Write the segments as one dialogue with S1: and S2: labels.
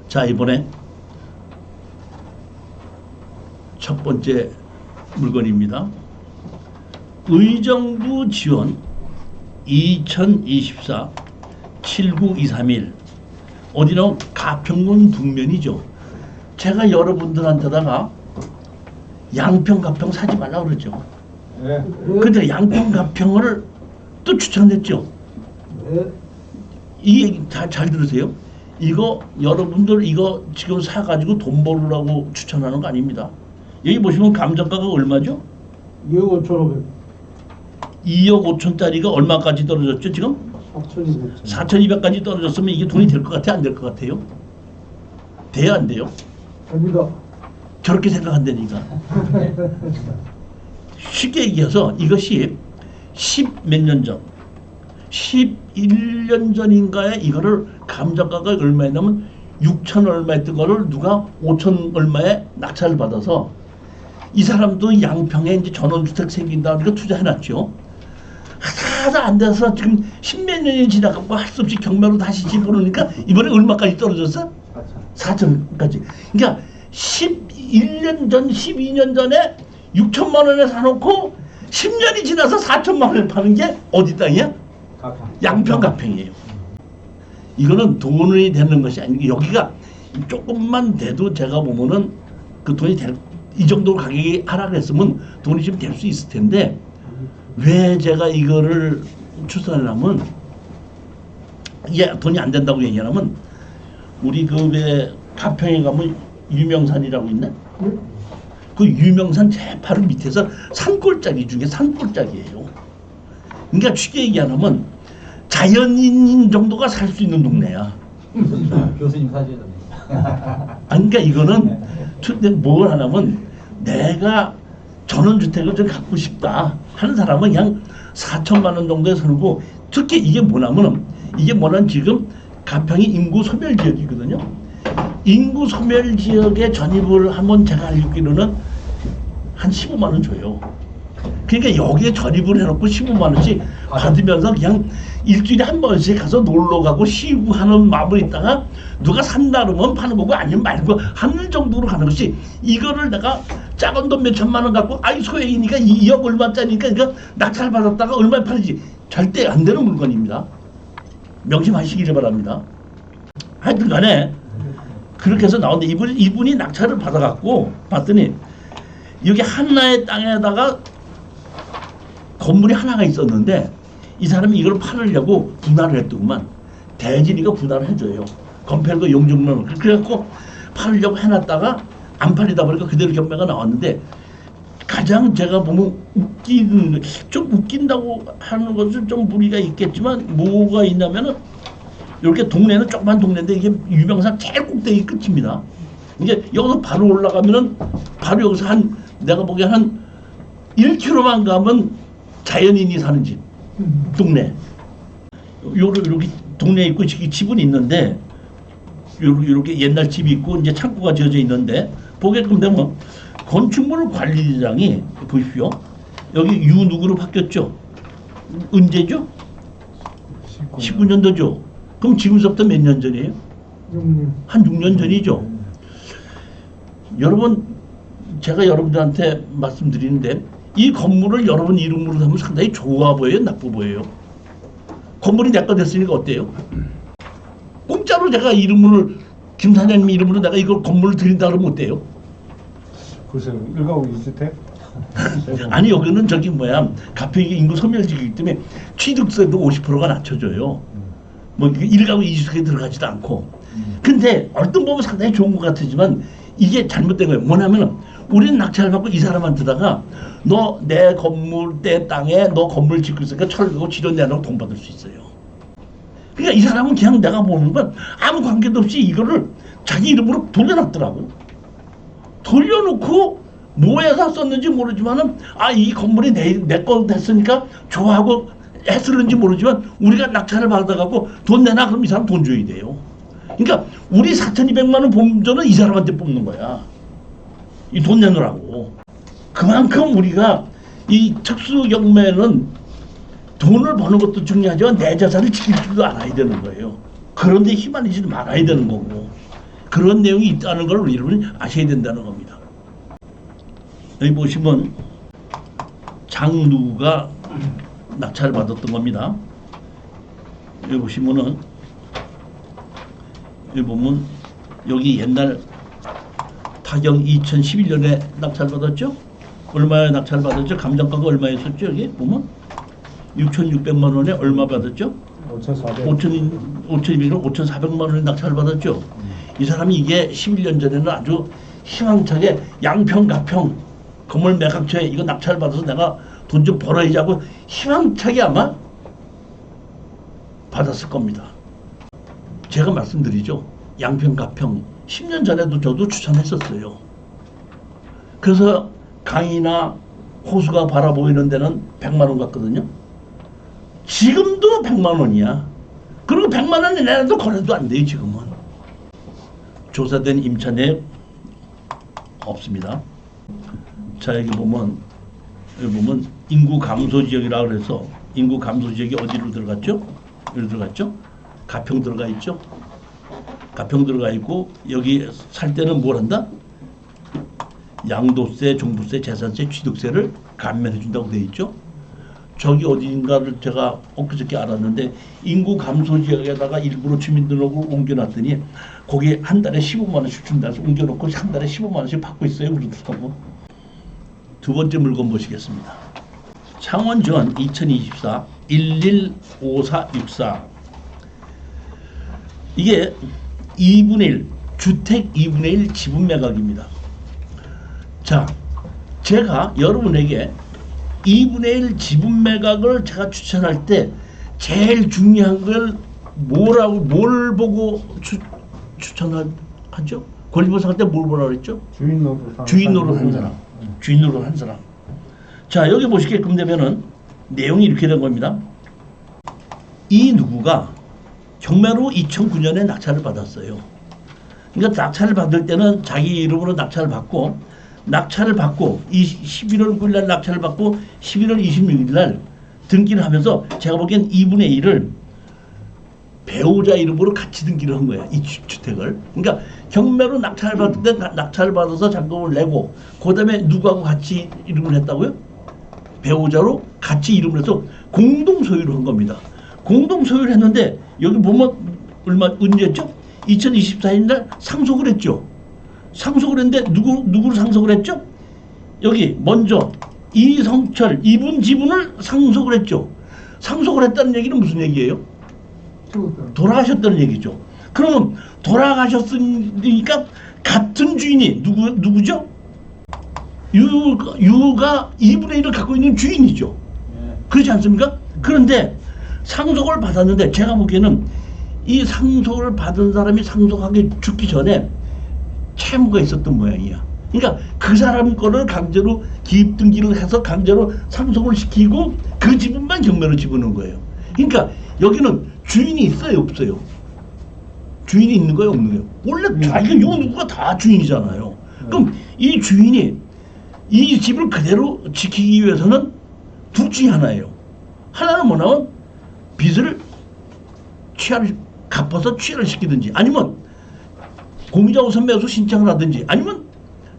S1: 자, 이번에 첫 번째 물건입니다. 의정부 지원 2024 79231 어디나 가평군 북면이죠. 제가 여러분들한테다가 양평 가평 사지 말라고 그러죠.
S2: 네.
S1: 근데 양평 가평을 또 추천했죠.
S2: 네.
S1: 이 얘기 잘 들으세요. 이거 여러분들 이거 지금 사가지고 돈 벌으라고 추천하는 거 아닙니다. 여기 보시면 감정가가 얼마죠?
S2: 2억 5,500.
S1: 2억 5천짜리가 얼마까지 떨어졌죠 지금?
S2: 4,200.
S1: 4,200까지 떨어졌으면 이게 돈이 될 것 같아 안 될 것 같아요? 돼야 안 돼요?
S2: 됩니다.
S1: 저렇게 생각한다니까. 쉽게 얘기해서 이것이 10 몇 년 전, 11년 전인가에 이거를 감정가가 얼마였냐면 6천 얼마 했던 거를 누가 5천 얼마에 낙찰을 받아서 이 사람도 양평에 이제 전원주택 생긴다 그러니까 투자해놨죠. 하다 안 돼서 지금 10몇 년이 지나가고 할 수 없이 경매로 다시 집 오르니까 이번에 얼마까지 떨어졌어? 4천까지. 그러니까 11년 전, 12년 전에 6천만 원에 사놓고 10년이 지나서 4천만 원에 파는 게 어디 땅이야? 양평 가평이에요. 이거는 돈이 되는 것이 아니고 여기가 조금만 돼도 제가 보면은 그 돈이 이 정도 가격이 하락했으면 돈이 좀 될 수 있을 텐데 왜 제가 이거를 추천하냐면 이게 돈이 안 된다고 얘기하면 우리 그 왜 가평에 가면 유명산이라고 있나? 그 유명산 제 바로 밑에서 산골짜기 중에 산골짜기예요. 그러니까 쉽게 얘기하면 자연인 정도가 살 수 있는 동네야.
S3: 교수님 사주는.
S1: 그러니까 이거는 뭘 하냐면 내가 전원주택을 좀 갖고 싶다 하는 사람은 그냥 4천만 원 정도에 살고 특히 이게 뭐냐면 지금 가평이 인구 소멸 지역이거든요. 인구 소멸 지역에 전입을 하면 제가 알기로는 한 15만 원 줘요. 그러니까 여기에 전입을 해놓고 15만 원씩 받으면서 그냥 일주일에 한 번씩 가서 놀러 가고 쉬고 하는 마음으로 있다가 누가 산다 그러면 파는 거고 아니면 말고 하는 정도로 가는 것이 이거를 내가 작은 돈 몇 천만 원 갖고 아이 소액이니까 2억 얼마짜리니까 그러니까 낙찰 받았다가 얼마에 팔지 절대 안 되는 물건입니다. 명심하시기를 바랍니다. 하여튼 간에 그렇게 해서 나오는데 이분이 낙찰을 받아갖고 봤더니 여기 하나의 땅에다가 건물이 하나가 있었는데 이 사람이 이걸 팔으려고 분할을 했더구만. 대진이가 분할을 해줘요. 건폐율과 용적률을. 그래갖고 팔으려고 해놨다가 안 팔리다 보니까 그대로 경매가 나왔는데 가장 제가 보면 좀 웃긴다고 하는 것은 좀 무리가 있겠지만 뭐가 있냐면은 이렇게 동네는 조그만 동네인데 이게 유명산 제일 꼭대기 끝입니다. 이게 여기서 바로 올라가면은 바로 여기서 내가 보기에 한 1km만 가면 자연인이 사는 집 동네. 요렇게 동네에 있고 집은 있는데 요렇게 옛날 집이 있고 이제 창고가 지어져 있는데 보게끔 되면 건축물 관리장이 보십시오. 여기 유 누구로 바뀌었죠? 언제죠? 19년도죠. 그럼 지금부터 몇 년 전이에요?
S2: 6년.
S1: 한 6년 전이죠. 여러분 제가 여러분들한테 말씀드리는데 이 건물을 여러분 이름으로 하면 상당히 좋아 보여요? 나빠 보여요? 건물이 내 거 됐으니까 어때요? 공짜로 제가 이름을 김 사장님 이름으로 내가 이걸 건물을 드린다 그러면 어때요?
S2: 글쎄요. 1가구 2주택?
S1: 아니 여기는 저기 뭐야 가평이 인구 소멸지이기 때문에 취득세도 50%가 낮춰져요. 뭐 1가구 2주택에 들어가지도 않고. 근데 어떤 보면 상당히 좋은 것 같지만 이게 잘못된 거예요. 뭐냐면은 우리는 낙찰을 받고 이 사람한테다가 너 내 건물 내 땅에 너 건물 짓고 있으니까 철거고 지료 내라고 돈 받을 수 있어요. 그러니까 이 사람은 그냥 내가 보는 건 아무 관계도 없이 이거를 자기 이름으로 돌려놨더라고요. 돌려놓고 뭐에다 썼는지 모르지만은 이 건물이 내 거 됐으니까 좋아하고 했을는지 모르지만 우리가 낙찰을 받아갖고 돈 내놔 그럼 이 사람 돈 줘야 돼요. 그러니까 우리 4,200만 원 본전은 이 사람한테 뽑는 거야. 이 돈 내놓으라고. 그만큼 우리가 이 특수경매는 돈을 버는 것도 중요하지만 내 재산을 지킬 줄도 알아야 되는 거예요. 그런 데 휘말리지 말아야 되는 거고 그런 내용이 있다는 걸 여러분이 아셔야 된다는 겁니다. 여기 보시면 장누가 낙찰을 받았던 겁니다. 여기 보시면은 여기 보면 여기 옛날 타경 2011년에 낙찰 받았죠? 얼마에 낙찰 받았죠? 감정가가 얼마였었죠? 여기 보면 6,600만 원에 얼마 받았죠? 5,200만 원에 낙찰을 받았죠. 이 사람이 이게 11년 전에는 아주 희망차게 양평 가평 건물 매각처에 이거 낙찰 받아서 내가 돈 좀 벌어야지 하고 희망차게 아마 받았을 겁니다. 제가 말씀드리죠. 양평 가평 10년 전에도 저도 추천했었어요. 그래서 강이나 호수가 바라보이는 데는 100만 원 같거든요. 지금도 100만 원이야. 그리고 100만 원이 내놔도 거래도 안 돼요. 지금은. 조사된 임차 내역 없습니다. 자 여기 보면 인구 감소 지역이라고 그래서 인구 감소 지역이 어디로 들어갔죠? 여기 들어갔죠? 가평 들어가 있죠? 가평 들어가 있고 여기 살 때는 뭘 한다? 양도세, 종부세, 재산세, 취득세를 감면해 준다고 되어 있죠? 저기 어딘가를 제가 엊그저께 알았는데 인구 감소 지역에다가 일부러 주민등록을 옮겨놨더니 거기 한 달에 15만 원씩 준다고 해서 옮겨놓고 한 달에 15만 원씩 받고 있어요. 그렇더라고. 두 번째 물건 보시겠습니다. 창원지원 2024 115464 이게 2분의 1 주택 2분의 1 지분 매각입니다. 자, 제가 여러분에게 2분의 1 지분 매각을 제가 추천할 때 제일 중요한 걸 뭘 보고 추천하죠? 권리보상 할 때 뭘 보라고 그랬죠? 주인 노릇 한 사람. 주인 노릇 한 사람. 자, 여기 보시게끔 되면은 내용이 이렇게 된 겁니다. 이 누구가 경매로 2009년에 낙찰을 받았어요. 그러니까 낙찰을 받을 때는 자기 이름으로 낙찰을 받고 11월 9일 날 낙찰을 받고 11월 26일 날 등기를 하면서 제가 보기엔 2분의 1을 배우자 이름으로 같이 등기를 한 거야. 이 주택을. 그러니까 경매로 낙찰을 받을 때 낙찰을 받아서 잔금을 내고 그다음에 누구하고 같이 이름을 했다고요? 배우자로 같이 이름을 해서 공동 소유를 한 겁니다. 공동 소유를 했는데 여기 보면 언제였죠? 2024년 날 상속을 했죠. 상속을 했는데 누구를 상속을 했죠? 여기 먼저 이성철 이분 지분을 상속을 했죠. 상속을 했다는 얘기는 무슨 얘기예요? 돌아가셨다는 얘기죠. 그러면 돌아가셨으니까 같은 주인이 누구죠? 유가 2분의 1을 갖고 있는 주인이죠. 그렇지 않습니까? 그런데 상속을 받았는데 제가 보기에는 이 상속을 받은 사람이 상속하게 죽기 전에 채무가 있었던 모양이야. 그러니까 그 사람 거를 강제로 기입 등기를 해서 강제로 상속을 시키고 그 지분만 경매로 집어넣은 거예요. 그러니까 여기는 주인이 있어요, 없어요? 주인이 있는 거예요, 없는 거예요? 원래 자기가 요 누구가 다 주인이잖아요. 그럼 이 주인이 이 집을 그대로 지키기 위해서는 둘 중에 하나예요. 하나는 뭐냐면 빚을 갚아서 취하를 시키든지 아니면 공유자 우선 매수 신청을 하든지 아니면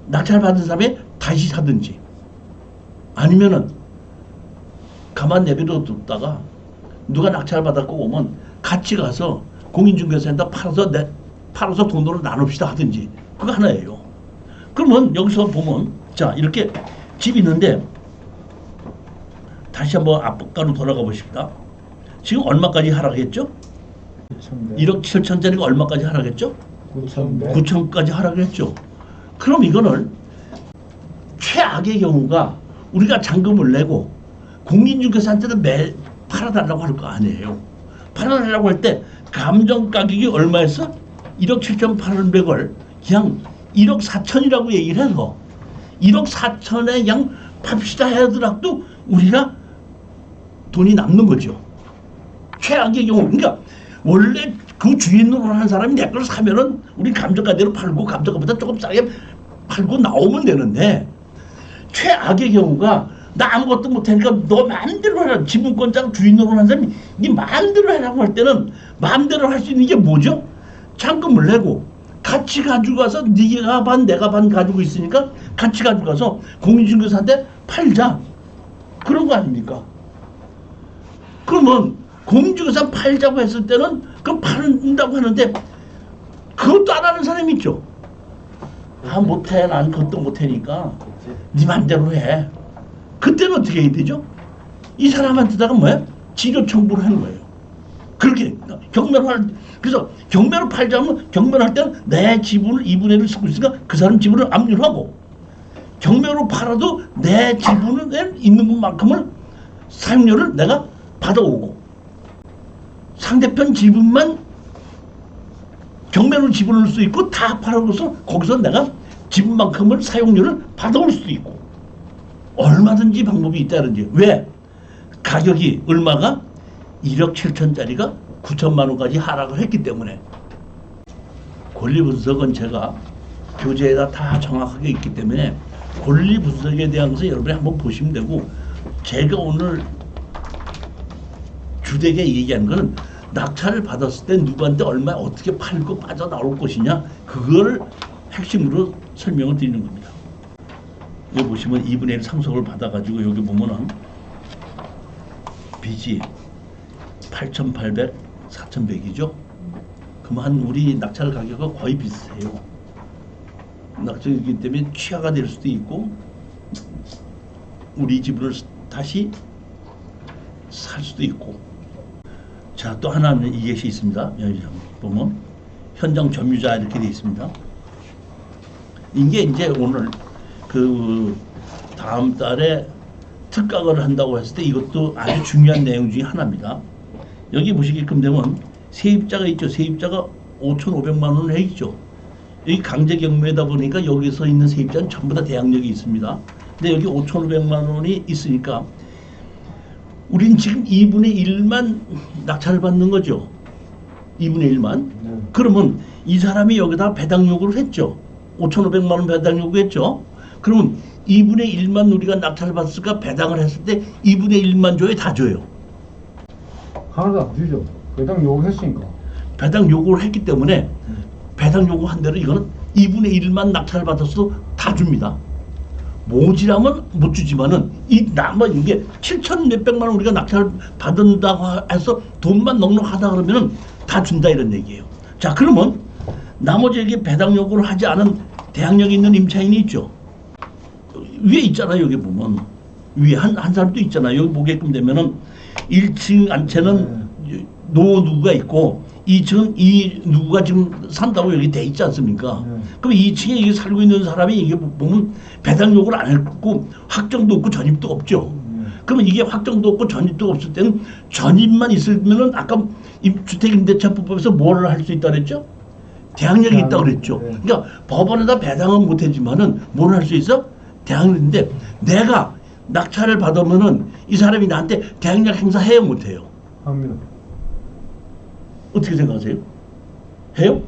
S1: 낙찰 받은 사람이 다시 사든지 아니면은 가만 내버려뒀다가 누가 낙찰 받았고 오면 같이 가서 공인중개사에다 팔아서 돈으로 나눕시다 하든지 그거 하나예요. 그러면 여기서 보면 자 이렇게 집이 있는데 다시 한번 앞가로 돌아가 보십시다. 지금 얼마까지 하락했죠? 1억 7천짜리가 얼마까지 하락했죠? 9천까지 하락했죠. 그럼 이거는 최악의 경우가 우리가 잔금을 내고 공인중개사한테는 팔아달라고 할 거 아니에요. 팔아달라고 할 때 감정 가격이 얼마였어? 1억 7,800을 그냥 1억 4천이라고 얘기를 해서 1억 4천에 그냥 팝시다 하더라도 우리가 돈이 남는 거죠. 최악의 경우. 그러니까 원래 그 주인으로 하는 사람이 내 걸 사면은 우리 감정가대로 팔고 감정가보다 조금 싸게 팔고 나오면 되는데 최악의 경우가 나 아무것도 못하니까 너 마음대로 해라. 지분권자가 주인으로 하는 사람이 네 마음대로 해라고 할 때는 마음대로 할 수 있는 게 뭐죠? 잔금을 내고 같이 가져가서 네가 반 내가 반 가지고 있으니까 같이 가져가서 공인중개사한테 팔자. 그런 거 아닙니까? 그러면 공인중개사 팔자고 했을 때는 그럼 팔는다고 하는데 그것도 안 하는 사람이 있죠. 아 못해, 난 그것도 못하니까 네 맘대로 해. 그때는 어떻게 해야 되죠? 이 사람한테다가 뭐야? 지료 청구를 하는 거예요. 그렇게 경매를 그래서 경매로 팔자면 경매를 할 때는 내 지분을 2분의 1을 쓰고 있으니까 그 사람 지분을 압류하고, 경매로 팔아도 내 지분에 있는 것만큼을 사용료를 내가 받아오고, 상대편 지분만 경매로 지분을 넣을 수 있고 다 팔아서 거기서 내가 지분만큼을 사용료를 받아올 수도 있고, 얼마든지 방법이 있다는 게. 왜? 가격이 얼마가 1억 7천짜리가 9천만 원까지 하락을 했기 때문에. 권리 분석은 제가 교재에다 다 정확하게 있기 때문에 권리 분석에 대한 것을 여러분이 한번 보시면 되고, 제가 오늘 주되게 얘기한 거는 낙찰을 받았을 때 누구한테 얼마 어떻게 팔고 빠져나올 것이냐, 그걸 핵심으로 설명을 드리는 겁니다. 여기 보시면 2분의 1 상속을 받아가지고 여기 보면은 빚이 8,800, 4,100이죠. 그럼 한 우리 낙찰 가격과 거의 비슷해요. 낙찰이기 때문에 취하가 될 수도 있고 우리 지분을 다시 살 수도 있고. 자, 또 하나는 이것이 있습니다. 여기 보면 현장 점유자 이렇게 되어 있습니다. 이게 이제 오늘 그 다음 달에 특가를 한다고 했을 때 이것도 아주 중요한 내용 중에 하나입니다. 여기 보시게끔 되면 세입자가 있죠. 세입자가 5,500만 원을 해 있죠. 여기 강제 경매다 보니까 여기서 있는 세입자는 전부 다 대항력이 있습니다. 근데 여기 5,500만 원이 있으니까 우린 지금 2분의 1만 낙찰을 받는 거죠. 2분의 1만. 그러면 이 사람이 여기다 배당 요구를 했죠. 5,500만 원 배당 요구했죠. 그러면 2분의 1만 우리가 낙찰을 받았을까? 배당을 했을 때 2분의 1만 줘요? 다 줘요?
S2: 하나도 안 주죠. 배당 요구했으니까.
S1: 배당 요구를 했기 때문에 배당 요구한 대로 이거는 2분의 1만 낙찰을 받았어도 다 줍니다. 모지라면 못 주지만은 이 남은 이게 7천 몇백만 원 우리가 낙찰을 받는다고 해서 돈만 넉넉하다 그러면은 다 준다 이런 얘기예요. 자, 그러면 나머지에게 배당 요구를 하지 않은 대항력이 있는 임차인이 있죠. 위에 있잖아요. 여기 보면 위에 한 사람도 있잖아요. 여기 보게끔 되면은 1층 안채는 노 누구가 있고 2층은 이 누구가 지금 산다고 여기 돼 있지 않습니까? 그럼 2층에 여기 살고 있는 사람이 이게 보면 배당 요구를 안 했고 확정도 없고 전입도 없죠. 그러면 이게 확정도 없고 전입도 없을 때는 전입만 있으면은 아까 주택임대차법에서 뭐를 할 수 있다 그랬죠? 대항력이 있다 그랬죠. 그러니까 법원에다 배당은 못하지만은 뭘 할 수 있어? 대항력인데 내가 낙찰을 받으면은 이 사람이 나한테 대항력 행사해요, 못해요?
S2: 합니다.
S1: 어떻게 생각하세요? 해요?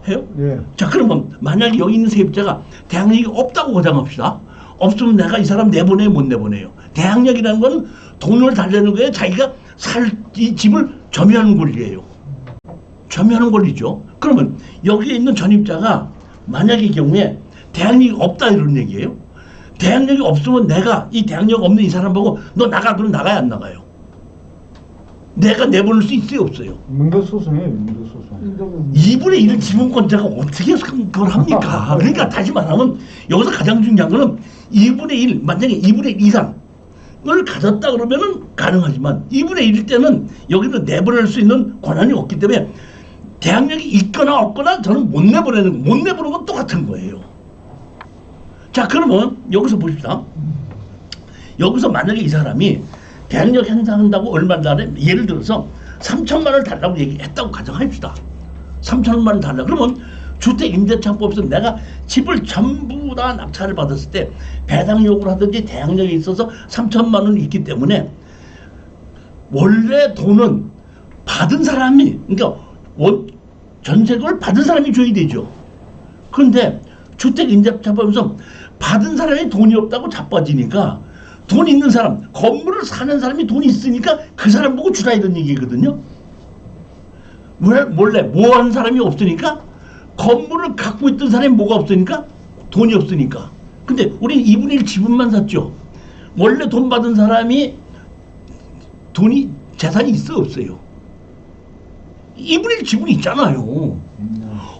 S1: 해요?
S2: 예.
S1: 자, 그러면 만약에 여기 있는 세입자가 대항력이 없다고 가정합시다. 없으면 내가 이 사람 내보내요, 못 내보내요? 대항력이라는 건 돈을 달라는 거예요. 자기가 살 이 집을 점유하는 권리예요. 점유하는 권리죠. 그러면 여기에 있는 전입자가 만약에 경우에 대항력이 없다 이런 얘기예요. 대항력이 없으면 내가 이 대항력 없는 이 사람 보고 너 나가 그러면 나가야 안 나가요? 내가 내보낼 수 있어요, 없어요?
S2: 민도소송이에요, 민도소송.
S1: 2분의 1 지분권자가 어떻게 그걸 합니까? 그러니까 다시 말하면 여기서 가장 중요한 거는 2분의 1, 만약에 2분의 1 이상을 가졌다 그러면은 가능하지만 2분의 1일 때는 여기는 내보낼 수 있는 권한이 없기 때문에 대항력이 있거나 없거나 저는 못 내보내는 건 똑같은 거예요. 자, 그러면 여기서 보십시다. 여기서 만약에 이 사람이 대항력 행사한다고 얼마 전에 예를 들어서 3천만 원을 달라고 얘기했다고 가정합시다. 3천만 원 달라. 그러면 주택임대차법에서 내가 집을 전부 다 낙찰을 받았을 때 배당 요구를 하든지 대항력이 있어서 3천만 원이 있기 때문에 원래 돈은 받은 사람이, 그러니까 전세금을 받은 사람이 줘야 되죠. 그런데 주택임대차법에서 받은 사람이 돈이 없다고 자빠지니까 돈 있는 사람, 건물을 사는 사람이 돈이 있으니까 그 사람 보고 주라 이런 얘기거든요. 왜 몰래 뭐 하는 사람이 없으니까? 건물을 갖고 있던 사람이 뭐가 없으니까? 돈이 없으니까. 근데 우리 2분의 1 지분만 샀죠. 원래 돈 받은 사람이 돈이 재산이 있어 없어요? 2분의 1 지분이 있잖아요.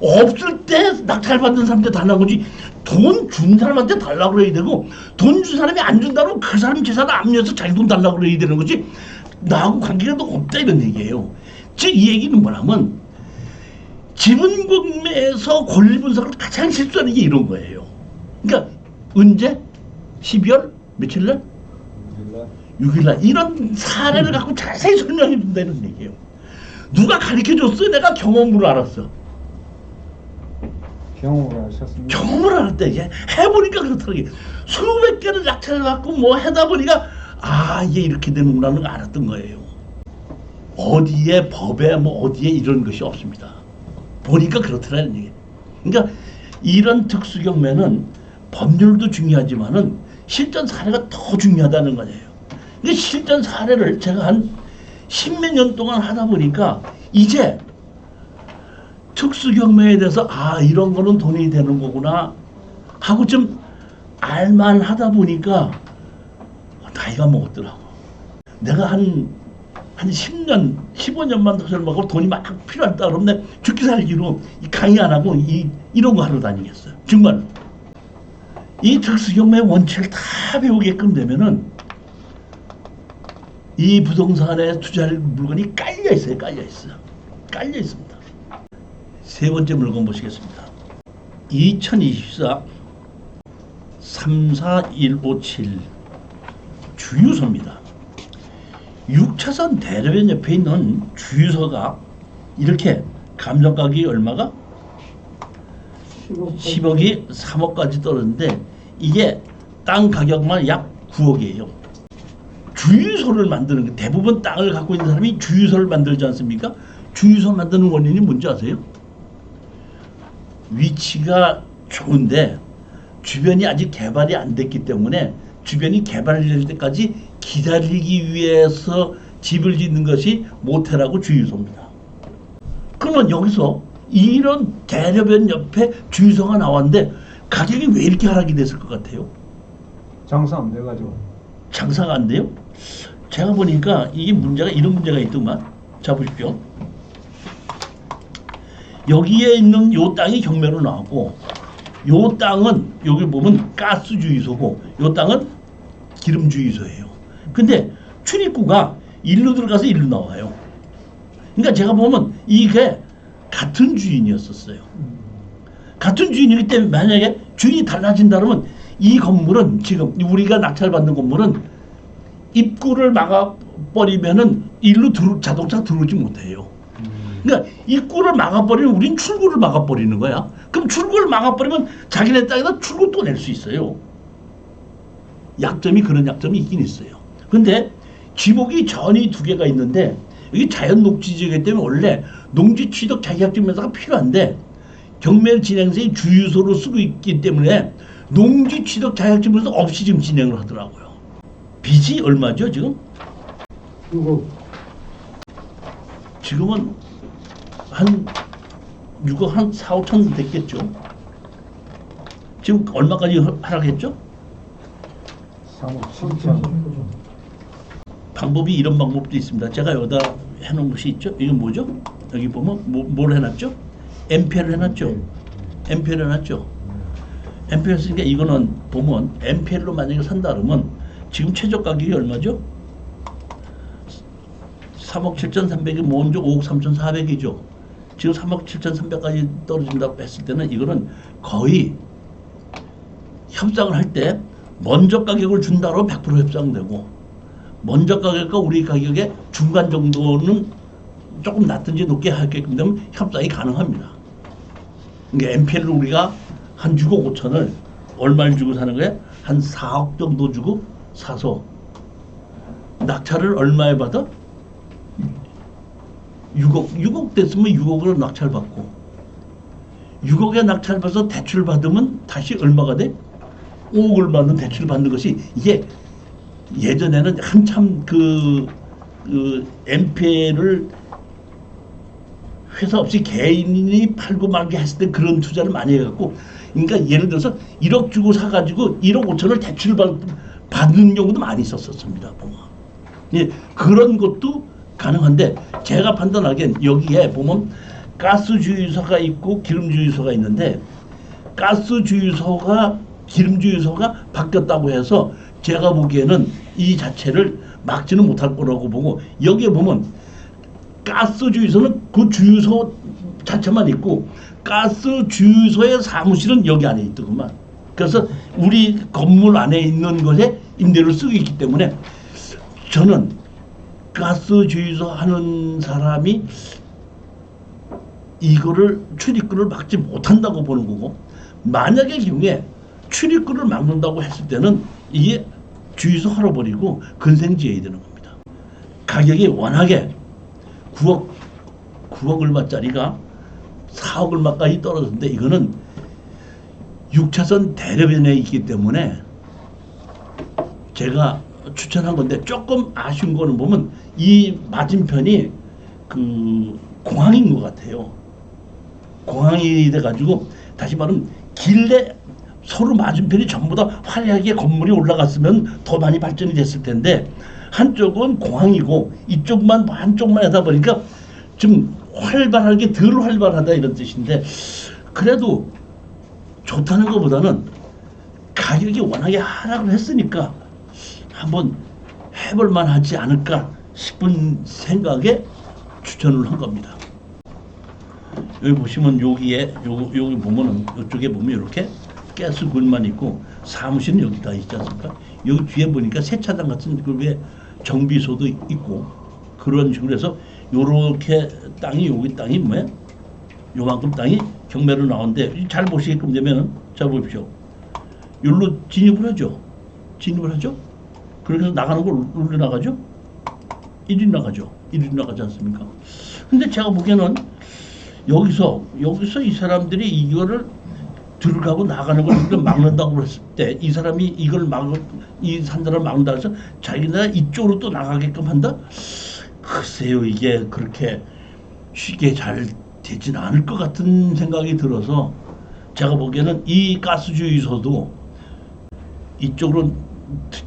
S1: 없을 때 낙찰받는 사람한테 달라고 하지, 돈 준 사람한테 달라고 그래야 되고, 돈 준 사람이 안 준다고 그 사람 재산을 압류해서 자기 돈 달라고 그래야 되는 거지, 나하고 관계가 더 없다 이런 얘기예요. 즉 이 얘기는 뭐냐면 지분 구매에서 권리 분석을 가장 실수하는 게 이런 거예요. 그러니까 언제? 12월 며칠 날? 6일 날 이런 사례를 갖고 자세히 설명해 준다는 얘기예요. 누가 가르쳐 줬어? 내가 경험으로 알았어.
S2: 경험을 하셨습니다.
S1: 경험을 알았다. 이게 해보니까 그렇더라고요. 수백 개를 낙찰을 받고 뭐 하다 보니까 아 이게 이렇게 되는구나는 걸 알았던 거예요. 어디에 법에 뭐 어디에 이런 것이 없습니다. 보니까 그렇더라는 얘기예요. 그러니까 이런 특수 경매는 법률도 중요하지만은 실전 사례가 더 중요하다는 거예요. 이 실전 사례를 제가 한 십몇 년 동안 하다 보니까 이제 특수 경매에 대해서 아 이런 거는 돈이 되는 거구나 하고 좀 알만 하다 보니까 나이가 먹었더라고. 내가 한 10년, 15년만 더 젊어가고 돈이 막 필요하다 그러면 내가 죽기 살기로 강의 안 하고 이런 거 하러 다니겠어요. 정말 이 특수 경매의 원칙을 다 배우게끔 되면은 이 부동산에 투자할 물건이 깔려 있어요. 깔려 있습니다. 세 번째 물건 보시겠습니다. 2024 34157 주유소입니다. 6차선 대로변 옆에 있는 주유소가 이렇게 감정가격이 얼마가? 10억이 3억까지 떨어졌는데 이게 땅 가격만 약 9억이에요. 주유소를 만드는 게 대부분 땅을 갖고 있는 사람이 주유소를 만들지 않습니까? 주유소 만드는 원인이 뭔지 아세요? 위치가 좋은데 주변이 아직 개발이 안 됐기 때문에 주변이 개발될 때까지 기다리기 위해서 집을 짓는 것이 모텔하고 주유소입니다. 그러면 여기서 이런 대로변 옆에 주유소가 나왔는데 가격이 왜 이렇게 하락이 됐을 것 같아요?
S2: 장사 안 돼가지고.
S1: 장사가 안 돼요? 제가 보니까 이게 문제가 이런 문제가 있더만. 자 보십시오. 여기에 있는 요 땅이 경매로 나왔고 요 땅은 여기 보면 가스 주유소고 요 땅은 기름 주유소예요. 근데 출입구가 일로 들어가서 일로 나와요. 그러니까 제가 보면 이게 같은 주인이었었어요. 같은 주인이기 때문에 만약에 주인이 달라진다 그러면 이 건물은 지금 우리가 낙찰받는 건물은 입구를 막아버리면은 일로 자동차 들어오지 못해요. 그러니까 입구를 막아버리면 우린 출구를 막아버리는 거야. 그럼 출구를 막아버리면 자기네 땅에다 출구 또 낼 수 있어요. 약점이 그런 약점이 있긴 있어요. 근데 지목이 전이 두 개가 있는데 여기 자연 녹지지이기 때문에 원래 농지 취득 자격증명서가 필요한데 경매 진행서의 주유소로 쓰고 있기 때문에 농지 취득 자격증명서 없이 지금 진행을 하더라고요. 빚이 얼마죠 지금?
S2: 이거
S1: 지금은 한 6억 한 4, 5천 됐겠죠. 지금 얼마까지 하락했죠?
S2: 3억 7천.
S1: 방법이 이런 방법도 있습니다. 제가 여기다 해놓은 것이 있죠. 이건 뭐죠? 여기 보면 뭘 해놨죠? MPL을 해놨죠. MPL 해놨죠. MPL 쓰니까 이거는 보면 MPL로 만약에 산다 그러면 지금 최저 가격이 얼마죠? 3억 7,300이 먼저 5억 3,400이죠. 지금 3억 7,300까지 떨어진다고 했을 때는 이거는 거의 협상을 할 때 먼저 가격을 준다로 100% 협상되고 먼저 가격과 우리 가격의 중간 정도는 조금 낮든지 높게 하게끔 되면 협상이 가능합니다. 그러니까 MPL을 우리가 한 6억 5천을 얼마를 주고 사는 거야? 한 4억 정도 주고 사서 낙찰을 얼마에 받아? 6억 됐으면 6억으로 낙찰 받고 6억에 낙찰 받아서 대출 받으면 다시 얼마가 돼? 5억을 받는 대출 받는 것이 이게 예전에는 한참 그 MPL을 회사 없이 개인이 팔고 말게 했을 때 그런 투자를 많이 해갖고, 그러니까 예를 들어서 1억 주고 사가지고 1억 5천을 대출 받는 경우도 많이 있었습니다. 보면. 예, 그런 것도 가능한데 제가 판단하기엔 여기에 보면 가스 주유소가 있고 기름 주유소가 있는데, 가스 주유소가 기름 주유소가 바뀌었다고 해서 제가 보기에는 이 자체를 막지는 못할 거라고 보고, 여기에 보면 가스 주유소는 그 주유소 자체만 있고 가스 주유소의 사무실은 여기 안에 있더구만. 그래서 우리 건물 안에 있는 것에 임대를 쓰고 있기 때문에 저는 가스 주유소 하는 사람이 이거를 출입구를 막지 못한다고 보는 거고, 만약의 경우에 출입구를 막는다고 했을 때는 이게 주유소 헐어버리고 근생지어야 되는 겁니다. 가격이 워낙에 9억 얼마짜리가 4억 얼마까지 떨어졌는데, 이거는 6차선 대로변에 있기 때문에 제가 추천한 건데, 조금 아쉬운 거는 보면 이 맞은편이 그 공항인 것 같아요. 공항이 돼가지고, 다시 말하면 길에 서로 맞은편이 전부 다 화려하게 건물이 올라갔으면 더 많이 발전이 됐을 텐데, 한쪽은 공항이고 이쪽만 한쪽만 하다 보니까 좀 활발하게 덜 활발하다 이런 뜻인데, 그래도 좋다는 것보다는 가격이 워낙에 하락을 했으니까 한번 해볼 만하지 않을까 싶은 생각에 추천을 한 겁니다. 여기 보시면 여기 보면은 이쪽에 보면 이렇게 가스굴만 있고 사무실은 여기 다 있지 않습니까? 여기 뒤에 보니까 세차장 같은 그왜 정비소도 있고 그런 식으로 해서 요렇게 땅이, 여기 땅이 뭐야? 요만큼 땅이 경매로 나오는데, 잘 보시게끔 되면은, 자 보십시오. 여기로 진입을 하죠. 그래서 나가는 걸 올려 나가죠. 1위 나가죠. 1위 나가지 않습니까? 근데 제가 보기에는 여기서 이 사람들이 이거를 들어가고 나가는 걸 막는다고 했을 때, 이 사람이 이걸 이 산다를 막는다 해서 자기네가 이쪽으로 또 나가게끔 한다? 글쎄요, 이게 그렇게 쉽게 잘 되진 않을 것 같은 생각이 들어서, 제가 보기에는 이 가스주유소도 이쪽으로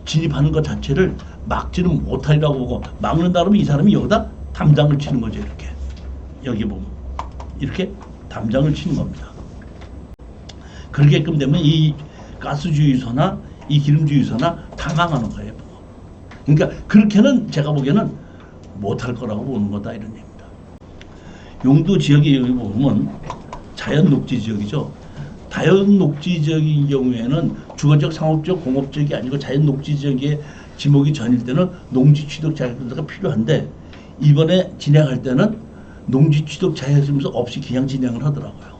S1: 진입하는 것 자체를 막지는 못하리라고 보고, 막는다 그러면 이 사람이 여기다 담장을 치는 거죠. 이렇게 여기 보면 이렇게 담장을 치는 겁니다. 그러게끔 되면 이 가스주유소나 이 기름주유소나 다 망하는 거예요. 그러니까 그렇게는 제가 보기에는 못할 거라고 보는 거다, 이런 얘기입니다. 용도 지역이 여기 보면 자연 녹지 지역이죠. 자연 녹지 지역인 경우에는 주거적, 상업적, 공업적이 아니고 자연 녹지 지역에 지목이 전일 때는 농지 취득 자격증서가 필요한데, 이번에 진행할 때는 농지 취득 자격증서 없이 그냥 진행을 하더라고요.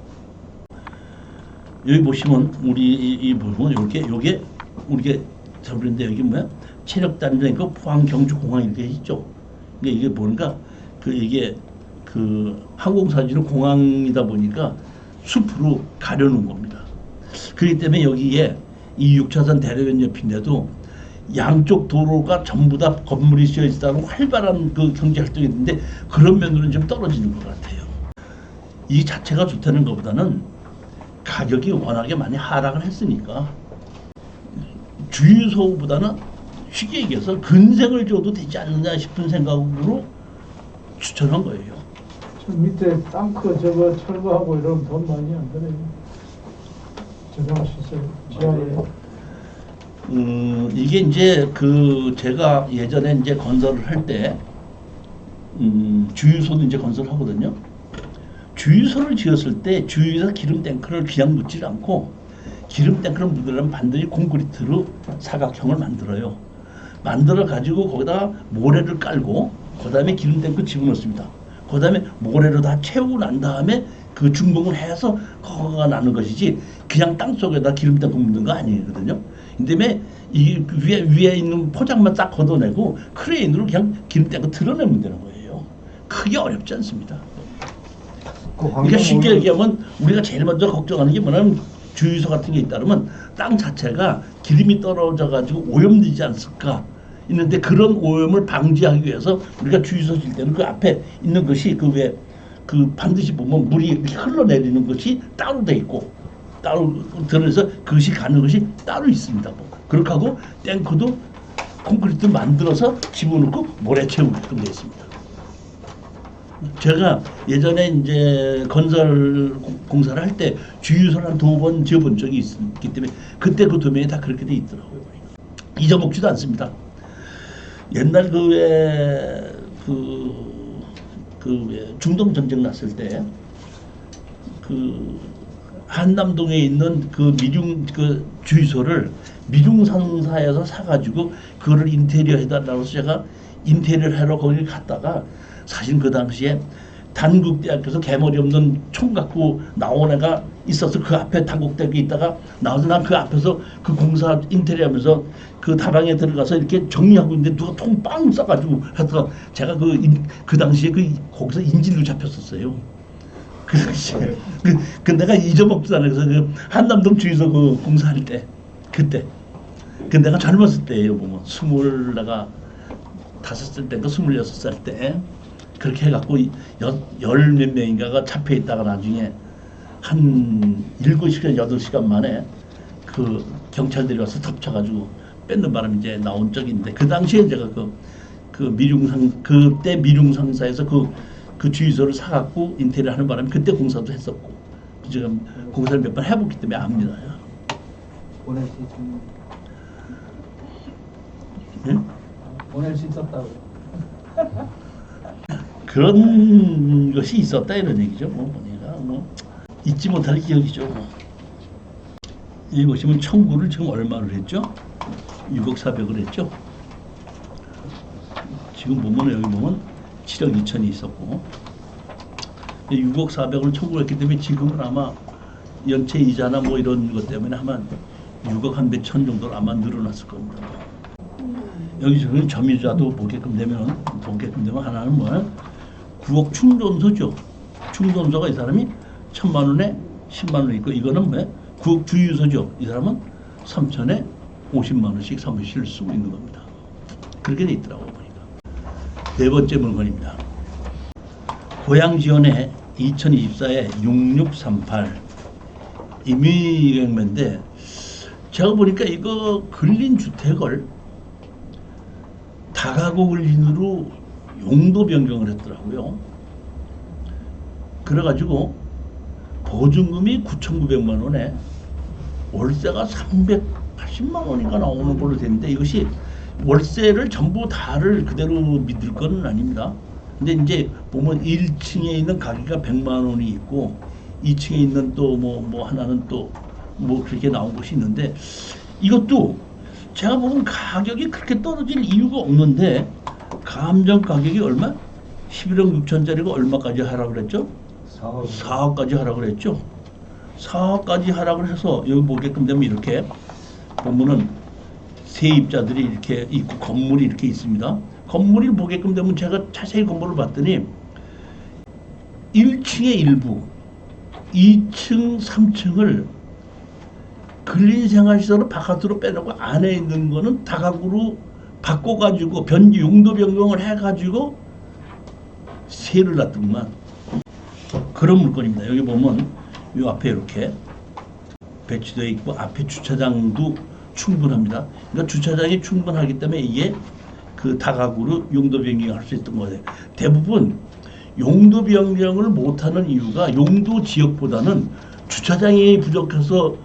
S1: 여기 보시면 우리 보면 요게 우리가 저런데 여기 뭐야? 체력 단지니까 포항 경주 공항 이렇게 있죠. 그러니까 이게 뭔가 이게 항공사지로 공항이다 보니까 숲으로 가려놓은 겁니다. 그렇기 때문에 여기에 이 6차선 대로변 옆인데도 양쪽 도로가 전부 다 건물이 씌어 있다는 활발한 그 경제 활동이 있는데, 그런 면으로는 좀 떨어지는 것 같아요. 이 자체가 좋다는 것보다는 가격이 워낙에 많이 하락을 했으니까 주유소보다는 쉽게 얘기해서 근생을 줘도 되지 않느냐 싶은 생각으로 추천한 거예요.
S2: 저 밑에 땅크 저거 철거하고 이러면 돈 많이 안 드네요. 저거 시설 지하에.
S1: 이게 이제 제가 예전에 이제 건설을 할 때 주유소도 이제 건설하거든요. 주유소를 지었을 때 주유소 기름 탱크를 그냥 묻지 않고, 기름 탱크를 묻으려면 반드시 콘크리트로 사각형을 만들어요. 만들어 가지고 거기다가 모래를 깔고, 그 다음에 기름 탱크 집어넣습니다. 그 다음에 모래로 다 채우고 난 다음에 그 준공을 해서 거가 나는 것이지, 그냥 땅 속에다 기름 탱크 묻는 거 아니거든요. 그다음에 이 위에 있는 포장만 딱 걷어내고 크레인으로 그냥 기름 탱크 드러내면 되는 거예요. 크게 어렵지 않습니다. 그러니까 쉽게 얘기하면 우리가 제일 먼저 걱정하는 게 뭐냐면, 주유소 같은 게 있다면 땅 자체가 기름이 떨어져 가지고 오염되지 않을까 있는데, 그런 오염을 방지하기 위해서 우리가 주유소 질 때는 그 앞에 있는 것이 그 반드시 보면 물이 이렇게 흘러내리는 것이 따로 돼 있고 따로 들어서 그것이 가는 것이 따로 있습니다. 뭐. 그렇게 하고 탱크도 콘크리트 만들어서 집어넣고 모래 채우게끔 되어 있습니다. 제가 예전에 이제 건설 공사를 할 때 주유소를 한 2번 지어본 적이 있기 때문에 그때 그 도면이 다 그렇게 돼 있더라고요. 잊어먹지도 않습니다. 옛날 중동 전쟁 났을 때 그 한남동에 있는 그 주유소를 미중 상사에서 사가지고 그거를 인테리어 해달라고 해서 제가 인테리어를 하러 거기 갔다가 사실 그 당시에 단국대학교에서 개머리 없는 총 갖고 나온 애가 있어서 그 앞에 단국대학교에 있다가 나와서 난 그 앞에서 그 공사 인테리어 하면서 그 다방에 들어가서 이렇게 정리하고 있는데 누가 통 빵 쏴가지고 하다가 제가 그 당시에 거기서 인질로 잡혔었어요. 그 당시에 그 내가 잊어먹지도 않아요. 그래서 그 한남동 주유소 그 공사할 때 그때 그 내가 젊었을 때예요. 보면 25살 때인가 26살 때 그렇게 해갖고 열 몇 명인가가 잡혀 있다가 나중에 한 7시간 8시간 만에 그 경찰들이 와서 덮쳐가지고 뺏는 바람에 이제 나온 적이 있는데 그 당시에 제가 그때 미룡상사에서 그 주유소를 사갖고 인테리어 하는 바람에 그때 공사도 했었고 지금 공사를 몇 번 해봤기 때문에 압니다.
S3: 보낼 수 있는
S1: 응?
S3: 보낼 수 있었다고.
S1: 그런 것이 있었다 이런 얘기죠. 보니까 잊지 못할 기억이죠. 여기 보시면 청구를 지금 얼마를 했죠? 6억 4백을 했죠. 지금 보면 여기 보면 7억 2천이 있었고 6억 4백을 청구했기 때문에 지금은 아마 연체 이자나 뭐 이런 것 때문에 아마 6억 한 몇 천 정도로 아마 늘어났을 겁니다. 여기 지금 점유자도 보게끔 되면 하나는 뭐야? 9억 충전소죠. 충전소가 이 사람이 1,000만 원에 10만 원 있고 이거는 뭐야? 9억 주유소죠. 이 사람은 3천에 50만 원씩 사무실 쓰고 있는 겁니다. 그렇게 돼 있더라고요. 보니까. 네 번째 물건입니다. 고양지원에 2024에 6638 임의경매인데 제가 보니까 이거 근린 주택을 다가구 근린으로 용도 변경을 했더라고요. 그래가지고 보증금이 9,900만 원에 월세가 380만 원인가 나오는 걸로 되는데 이것이 월세를 전부 다를 그대로 믿을 건 아닙니다. 근데 이제 보면 1층에 있는 가격이 100만 원이 있고 2층에 있는 또 뭐 하나는 또 뭐 그렇게 나온 것이 있는데 이것도 제가 보면 가격이 그렇게 떨어질 이유가 없는데 감정 가격이 얼마? 11억 6천짜리가 얼마까지 하라고 그랬죠? 4억까지 하라고 그랬죠? 4억까지 하라고 해서 여기 보게끔 되면 이렇게 보면은 세입자들이 이렇게 있고 건물이 이렇게 있습니다. 건물이 보게끔 되면 제가 자세히 건물을 봤더니 1층의 일부, 2층, 3층을 근린생활시설을 바깥으로 빼놓고 안에 있는 거는 다가구로 바꿔가지고 용도 변경을 해가지고 세를 놨더구만. 그런 물건입니다. 여기 보면 이 앞에 이렇게 배치되어 있고 앞에 주차장도 충분합니다. 그러니까 주차장이 충분하기 때문에 이게 그 다가구로 용도 변경을 할 수 있던 거예요. 대부분 용도 변경을 못하는 이유가 용도 지역보다는 주차장이 부족해서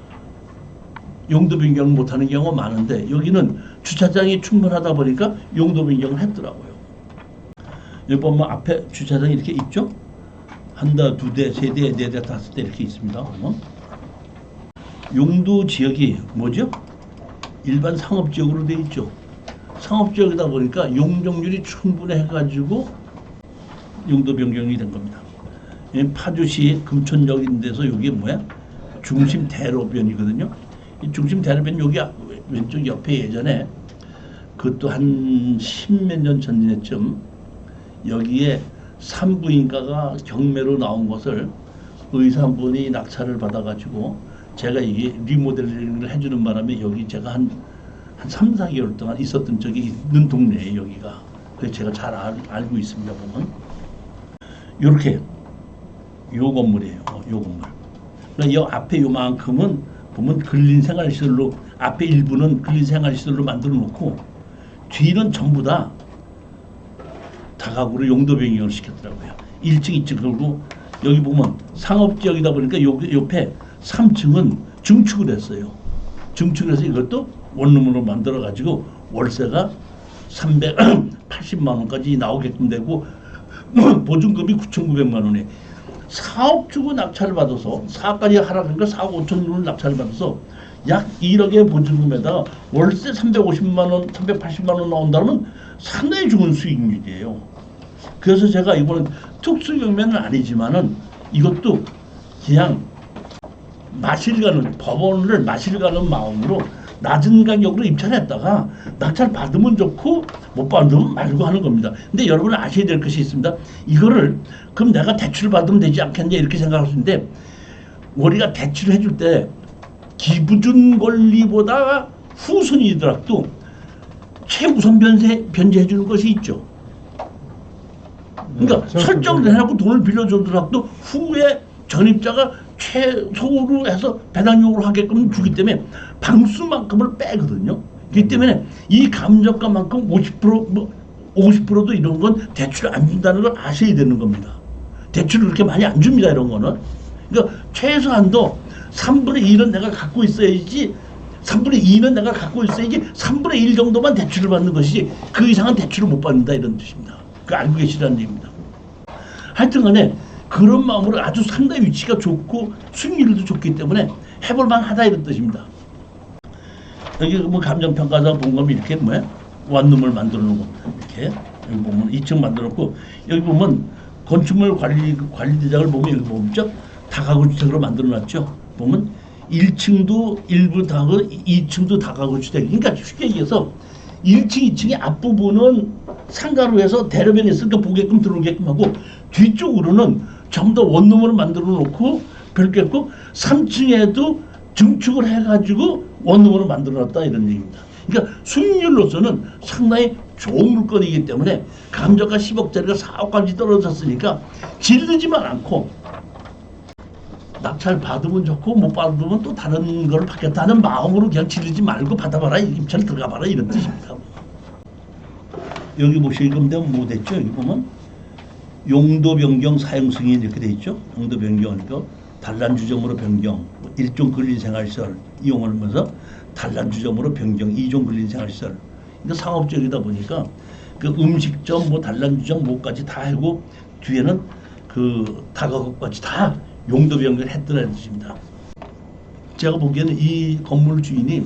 S1: 용도 변경을 못하는 경우가 많은데 여기는 주차장이 충분하다 보니까 용도 변경을 했더라고요. 여기 보면 앞에 주차장이 이렇게 있죠? 한 대, 두 대, 세 대, 네 대, 다섯 대 이렇게 있습니다. 용도 지역이 뭐죠? 일반 상업지역으로 되어 있죠. 상업지역이다 보니까 용적률이 충분해가지고 용도 변경이 된 겁니다. 파주시 금천역 있는 데서 여기 뭐야? 중심 대로변이거든요. 이 중심 대로변 여기 왼쪽 옆에 예전에 그것도 한 10몇 년 전쯤 여기에 산부인과가 경매로 나온 것을 의사 한 분이 낙찰을 받아가지고 제가 이게 리모델링을 해주는 바람에 여기 제가 한 3, 4개월 동안 있었던 적이 있는 동네예요. 여기가. 그래서 제가 잘 알고 있습니다. 보면 이렇게 요 건물이에요. 요 건물. 그러니까 이 앞에 요만큼은 보면 근린생활시설로 앞에 일부는 근린생활시설로 만들어 놓고 뒤는 전부 다 다가구로 용도 변경을 시켰더라고요. 1층, 2층 그리고 여기 보면 상업지역이다 보니까 요 옆에 3층은 증축을 했어요. 증축을 해서 이것도 원룸으로 만들어 가지고 월세가 380만 원까지 나오게끔 되고 보증금이 9,900만 원에 4억 주고 낙찰을 받아서 4억까지 하락하니까 4억 5천 원을 낙찰을 받아서 약 1억의 보증금에다가 월세 350만 원, 380만 원 나온다면 상당히 좋은 수익률이에요. 그래서 제가 이번엔 특수경매는 아니지만은 이것도 그냥 법원을 마실 가는 마음으로 낮은 가격으로 입찰했다가 낙찰 받으면 좋고 못 받으면 말고 하는 겁니다. 근데 여러분은 아셔야 될 것이 있습니다. 이거를 그럼 내가 대출을 받으면 되지 않겠냐 이렇게 생각할 수 있는데 우리가 대출을 해줄 때 기부준 권리보다 후순위더라도 최우선 변제해 주는 것이 있죠. 그러니까 설정을 해놓고 돈을 빌려주더라도 후에 전입자가 최소로 해서 배당용으로 하게끔 주기 때문에 방수만큼을 빼거든요. 그렇기 때문에 이 감정가만큼 50%도 이런 건 대출을 안 준다는 걸 아셔야 되는 겁니다. 대출을 그렇게 많이 안 줍니다. 이런 거는. 그러니까 최소한도 3분의 1은 내가 갖고 있어야지 3분의 2는 내가 갖고 있어야지 3분의 1 정도만 대출을 받는 것이지 그 이상은 대출을 못 받는다 이런 뜻입니다. 그 알고 계시라는 얘기입니다. 하여튼 간에 그런 마음으로 아주 상당히 위치가 좋고 수익률도 좋기 때문에 해볼만 하다 이런 뜻입니다. 여기 뭐 감정평가사 본 거면 이렇게 뭐야? 원룸을 만들어 놓은 거 이렇게 여기 보면 2층 만들어 놓고 여기 보면 건축물 관리대장을 보면 여기 보면 다가구 주택으로 만들어 놨죠. 보면 1층도 일부 다가구 2층도 다가구 주택. 그러니까 쉽게 얘기해서 1층, 2층의 앞부분은 상가로 해서 대로변에 있으니까 보게끔 들어오게끔 하고 뒤쪽으로는 전부 다 원룸으로 만들어 놓고 별게 없고 3층에도 증축을 해가지고 원룸으로 만들어 놨다 이런 얘기입니다. 그러니까 수익률로서는 상당히 좋은 물건이기 때문에 감정가 10억짜리가 4억까지 떨어졌으니까 질르지만 않고 낙찰 받으면 좋고 못 받으면 또 다른 걸 받겠다는 마음으로 그냥 질르지 말고 받아봐라 입찰 들어가봐라 이런 뜻입니다. 여기 보시면 되면 뭐 됐죠? 여기 보면 용도 변경 사용 승인 이렇게 돼 있죠. 용도 변경하니까 단란주점으로 변경, 일종 근린생활시설 이용을 하면서 단란주점으로 변경, 이종 근린생활시설. 그러니까 상업적이다 보니까 그 음식점, 뭐 단란주점, 뭐까지 다 하고 뒤에는 그 다가구까지 다 용도 변경을 했더라는 뜻입니다. 제가 보기에는 이 건물 주인이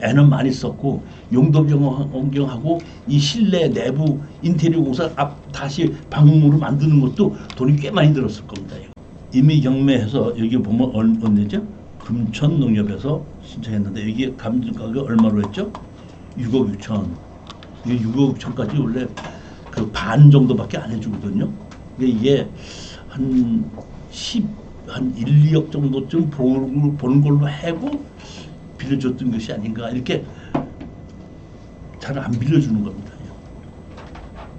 S1: 애는 많이 썼고 용도 변경하고 이 실내 내부 인테리어 공사 다시 방문으로 만드는 것도 돈이 꽤 많이 들었을 겁니다. 이미 경매해서 여기 보면 언제죠? 금천농협에서 신청했는데 여기 감정가가 얼마로 했죠? 6억 6천. 이게 6억 6천까지 원래 그 반 정도밖에 안 해주거든요. 이게 한 1, 2억 정도쯤 보는 걸로 하고 빌려줬던 것이 아닌가 이렇게 잘 안 빌려주는 겁니다.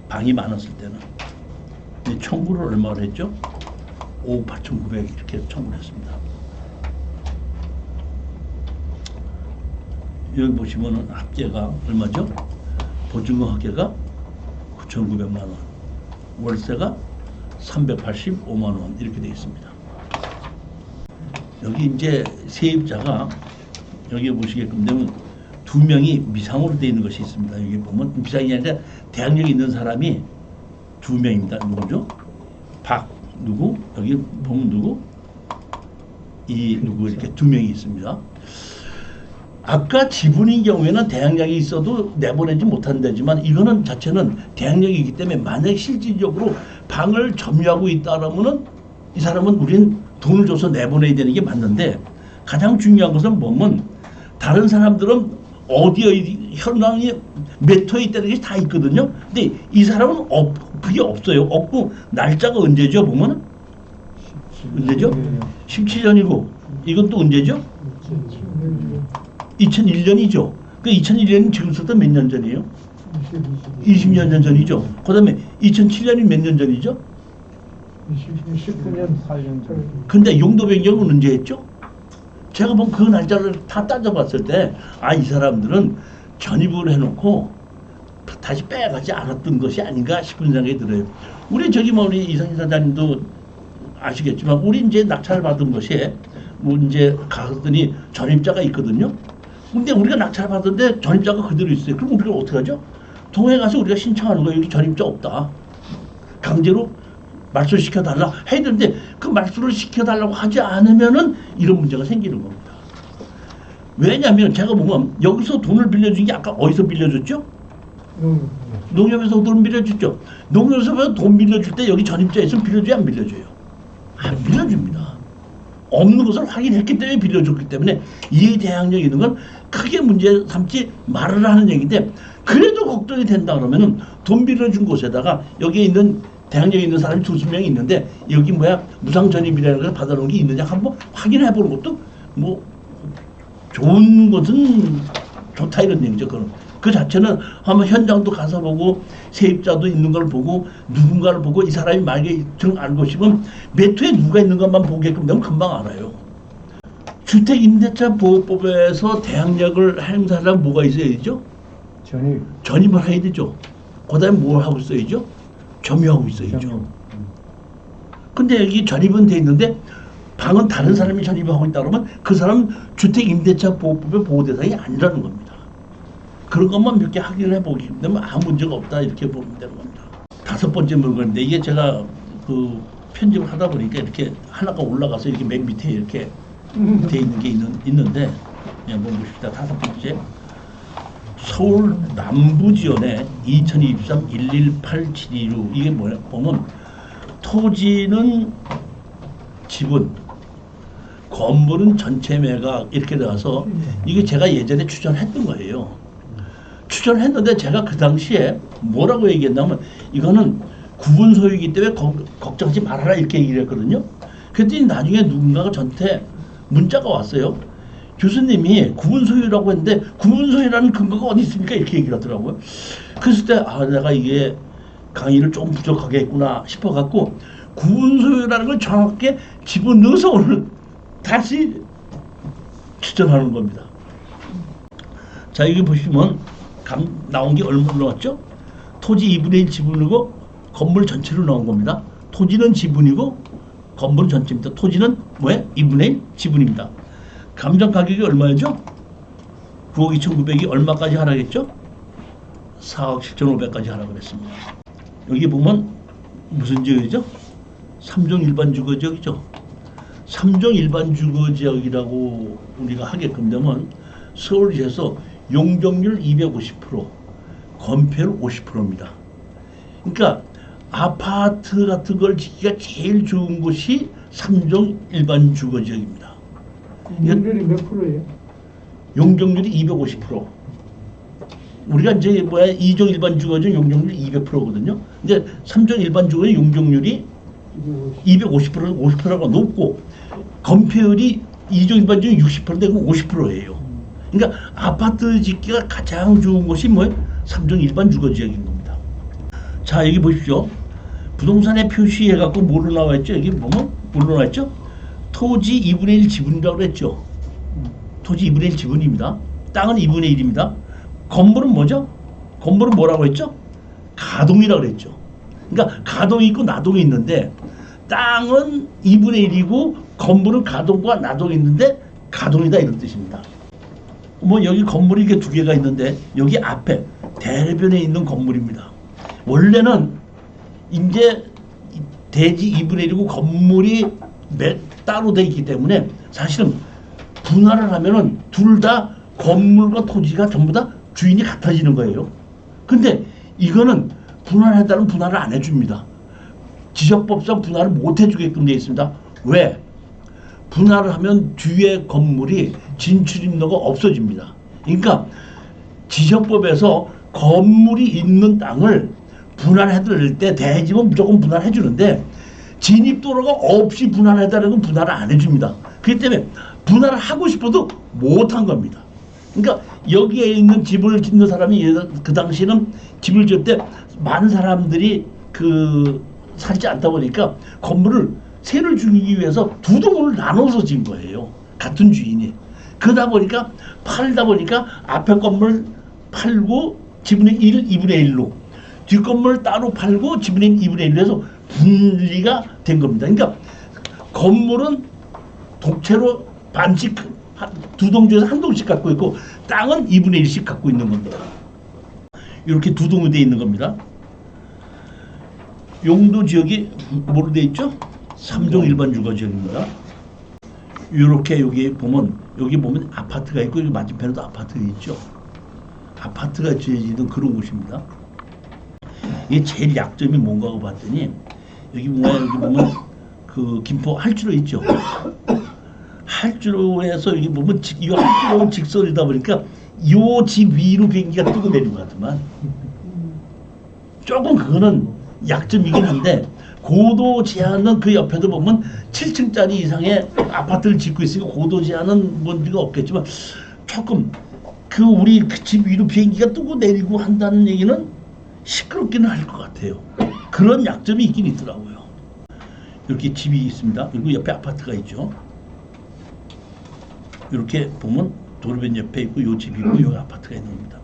S1: 방이 많았을 때는. 청구를 얼마로 했죠? 5억 8,900 이렇게 청구를 했습니다. 여기 보시면은 합계가 얼마죠? 보증금 합계가 9,900만 원, 월세가 385만 원 이렇게 되어 있습니다. 여기 이제 세입자가 여기 보시게끔 되면 2명이 미상으로 되어 있는 것이 있습니다. 여기 보면 미상이 아니라 대학력이 있는 사람이 2명입니다. 누구죠? 박 누구? 여기 보면 누구? 이 누구 이렇게 2명이 있습니다. 아까 지분인 경우에는 대항력이 있어도 내보내지 못한다지만 이거는 자체는 대항력이기 때문에 만약 실질적으로 방을 점유하고 있다라면은 이 사람은 우린 돈을 줘서 내보내야 되는 게 맞는데 가장 중요한 것은 뭐냐면 다른 사람들은 어디에 현황이 몇 호에 있다는 게 다 있거든요. 근데 이 사람은 그게 없어요. 없고 날짜가 언제죠? 보면은 언제죠? 17년이고 이건 또 언제죠? 2001년이죠. 그 2001년은 지금부터 몇 년 전이에요? 20년 전이죠. 그 다음에 2007년이 몇 년 전이죠?
S2: 29년
S3: 8년 전.
S1: 근데 용도 변경은 언제 했죠? 제가 뭐 그 날짜를 다 따져봤을 때, 아, 이 사람들은 전입을 해놓고 다시 빼가지 않았던 것이 아닌가 싶은 생각이 들어요. 우리 저기 뭐 우리 이상희 사장님도 아시겠지만, 우리 이제 낙찰 받은 것이 뭐 이제 갔더니 전입자가 있거든요. 근데 우리가 낙찰 받았는데 전입자가 그대로 있어요. 그럼 우리가 어떻게 하죠? 동해 가서 우리가 신청하는 거예요. 여기 전입자 없다. 강제로 말소를 시켜달라 해야 되는데, 그 말소를 시켜달라고 하지 않으면은 이런 문제가 생기는 겁니다. 왜냐하면 제가 보면 여기서 돈을 빌려준 게 아까 어디서 빌려줬죠? 농협에서 돈 빌려줬죠. 농협에서 돈 빌려줄 때 여기 전입자 있으면 빌려줘야 안 빌려줘요? 안 빌려줍니다. 없는 것을 확인했기 때문에 빌려줬기 때문에 이해 대항력이 있는 건 크게 문제 삼지 말을 하는 얘기인데, 그래도 걱정이 된다 그러면은 돈 빌려준 곳에다가 여기에 있는 대항력이 있는 사람이 20명이 있는데, 여기 뭐야 무상 전입이라는 걸 받아놓은 게 있느냐 한번 확인해 보는 것도 뭐 좋은 것은 좋다 이런 얘기죠. 그 자체는 한번 현장도 가서 보고 세입자도 있는 걸 보고 누군가를 보고 이 사람이 만약에 정 알고 싶으면 매투에 누가 있는 것만 보게끔 되면 금방 알아요. 주택임대차보호법에서 대항력을 행사하려면 뭐가 있어야죠? 전입을 해야 되죠. 그 다음에 뭘 하고 있어야죠? 점유하고 있어야죠. 근데 여기 전입은 돼 있는데 방은 다른 사람이 전입하고 있다 그러면 그 사람은 주택임대차보호법의 보호대상이 아니라는 겁니다. 그런 것만 몇 개 확인을 해보기 때문에 아무 문제가 없다 이렇게 보면 되는 겁니다. 5번째 물건인데, 이게 제가 그 편집을 하다 보니까 이렇게 하나가 올라가서 이렇게 맨 밑에 이렇게 돼 있는 게 있는데, 그냥 뭐 보십시다. 5번째, 서울 남부지원에 2023 11872로 이게 뭐냐 보면 토지는 지분, 건물은 전체 매각 이렇게 나와서, 이게 제가 예전에 추천했던 거예요. 추천했는데 제가 그 당시에 뭐라고 얘기했냐면, 이거는 구분 소유이기 때문에 걱정하지 말아라 이렇게 얘기를 했거든요. 그랬더니 나중에 누군가가 저한테 문자가 왔어요. 교수님이 구분 소유라고 했는데 구분 소유라는 근거가 어디 있습니까? 이렇게 얘기를 하더라고요. 그랬을 때 내가 이게 강의를 좀 부족하게 했구나 싶어갖고 구분 소유라는 걸 정확하게 집어넣어서 오늘 다시 추천하는 겁니다. 자, 여기 보시면 나온 게 얼마나 나왔죠? 토지 2분의 1 지분이고 건물 전체로 나온 겁니다. 토지는 지분이고 건물은 전체입니다. 토지는 뭐예요? 2분의 1 지분입니다. 감정 가격이 얼마였죠? 9억 2,900이 얼마까지 하락했죠? 4억 7,500까지 하락을 했습니다. 여기 보면 무슨 지역이죠? 3종 일반 주거지역이죠. 3종 일반 주거지역이라고 우리가 하게끔 되면 서울시에서 용적률 250%, 건폐율 50%입니다. 그러니까 아파트 같은 걸 짓기가 제일 좋은 곳이 3종 일반 주거지역입니다.
S2: 용적률이 몇 프로예요?
S1: 용적률이 250%. 우리가 이제 2종 일반 주거지역 용적률 200%거든요. 근데 3종 일반 주거지역 용적률이 50%라고 높고, 건폐율이 2종 일반 주거지역 60%인데 50%예요. 그러니까 아파트 짓기가 가장 좋은 곳이 뭐예요? 3종 일반 주거지역인 겁니다. 자, 여기 보십시오. 부동산에 표시해갖고 뭐로 나와있죠? 여기 보면 뭐로 나와있죠? 토지 2분의 1 지분이라고 그랬죠. 토지 2분의 1 지분입니다. 땅은 2분의 1입니다. 건물은 뭐죠? 건물은 뭐라고 했죠? 가동이라고 그랬죠. 그러니까 가동이 있고 나동이 있는데, 땅은 2분의 1이고 건물은 가동과 나동이 있는데 가동이다 이런 뜻입니다. 뭐 여기 건물이 이게 2개가 있는데 여기 앞에 대변에 있는 건물입니다. 원래는 이제 대지 2분의 1이고 건물이 따로 돼 있기 때문에 사실은 분할을 하면은 둘 다 건물과 토지가 전부 다 주인이 같아지는 거예요. 근데 이거는 분할했다는 분할을 안 해줍니다. 지적법상 분할을 못 해주게끔 되어 있습니다. 왜? 분할을 하면 뒤에 건물이 진출입로가 없어집니다. 그러니까 지적법에서 건물이 있는 땅을 분할해드릴 때 대지는 무조건 분할해 주는데, 진입도로가 없이 분할해달라는 건 분할을 안 해줍니다. 그렇기 때문에 분할을 하고 싶어도 못한 겁니다. 그러니까 여기에 있는 집을 짓는 사람이 그 당시에는 집을 지을 때 많은 사람들이 그 살지 않다 보니까 건물을 세를 줄이기 위해서 두 동을 나눠서 진 거예요. 같은 주인이. 그러다 보니까 팔다 보니까 앞에 건물 팔고 지분의 1, 2분의 1로 뒷건물 따로 팔고 지분의 2분의 1로 해서 분리가 된 겁니다. 그러니까 건물은 독채로 반씩 두 동 중에서 한 동씩 갖고 있고 땅은 2분의 1씩 갖고 있는 겁니다. 이렇게 두 동이 되어 있는 겁니다. 용도 지역이 뭐로 되어 있죠? 3종 일반 주거 지역입니다. 이렇게 여기 보면 아파트가 있고 여기 맞은편에도 아파트가 있죠. 아파트가 지어지는 그런 곳입니다. 이게 제일 약점이 뭔가고 봤더니 여기 보면 그 김포 할주로 있죠. 할주로에서 여기 보면 이 할주로는 직선이다 보니까 요 집 위로 비행기가 뜨고 내리고 하더만 조금 그거는 약점이긴 한데 고도 제한은 그 옆에도 보면 7층짜리 이상의 아파트를 짓고 있으니까 고도 제한은 뭔지가 없겠지만 조금 그 우리 그 집 위로 비행기가 뜨고 내리고 한다는 얘기는 시끄럽기는 할 것 같아요. 그런 약점이 있긴 있더라고요. 이렇게 집이 있습니다. 그리고 옆에 아파트가 있죠. 이렇게 보면 도로변 옆에 있고 요 집이 있고 여기 아파트가 있는 겁니다.